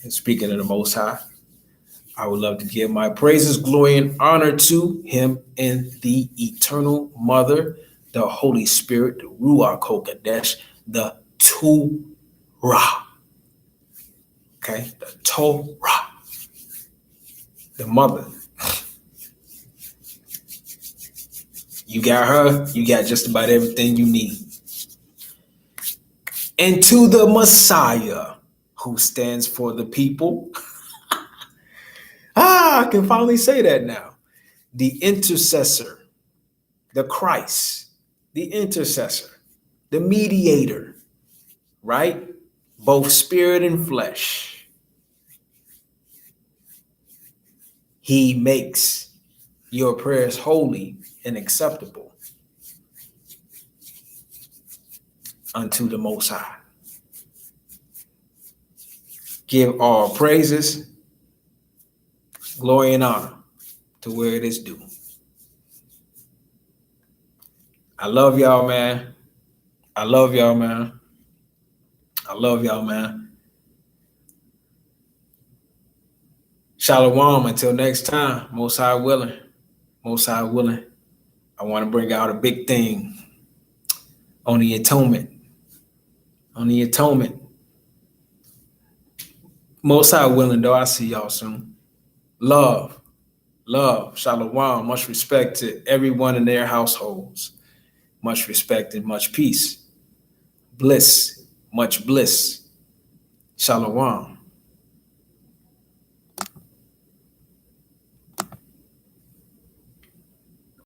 And speaking of the Most High, I would love to give my praises, glory, and honor to him and the eternal mother, the Holy Spirit, the Ruach HaKodesh, the Torah. Okay, the Torah, the mother. You got her, you got just about everything you need. And to the Messiah, who stands for the people. I can finally say that now. The intercessor, the Christ, the intercessor, the mediator, right? Both spirit and flesh. He makes your prayers holy and acceptable unto the Most High. Give all praises, glory, and honor to where it is due. I love y'all, man. I love y'all, man. I love y'all, man. Shalom until next time. Most High willing. Most High willing. I want to bring out a big thing on the atonement. On the atonement. Most High willing, though. I'll see y'all soon. Love. Love. Shalom. Much respect to everyone in their households. Much respect and much peace. Bliss. Much bliss. Shalom.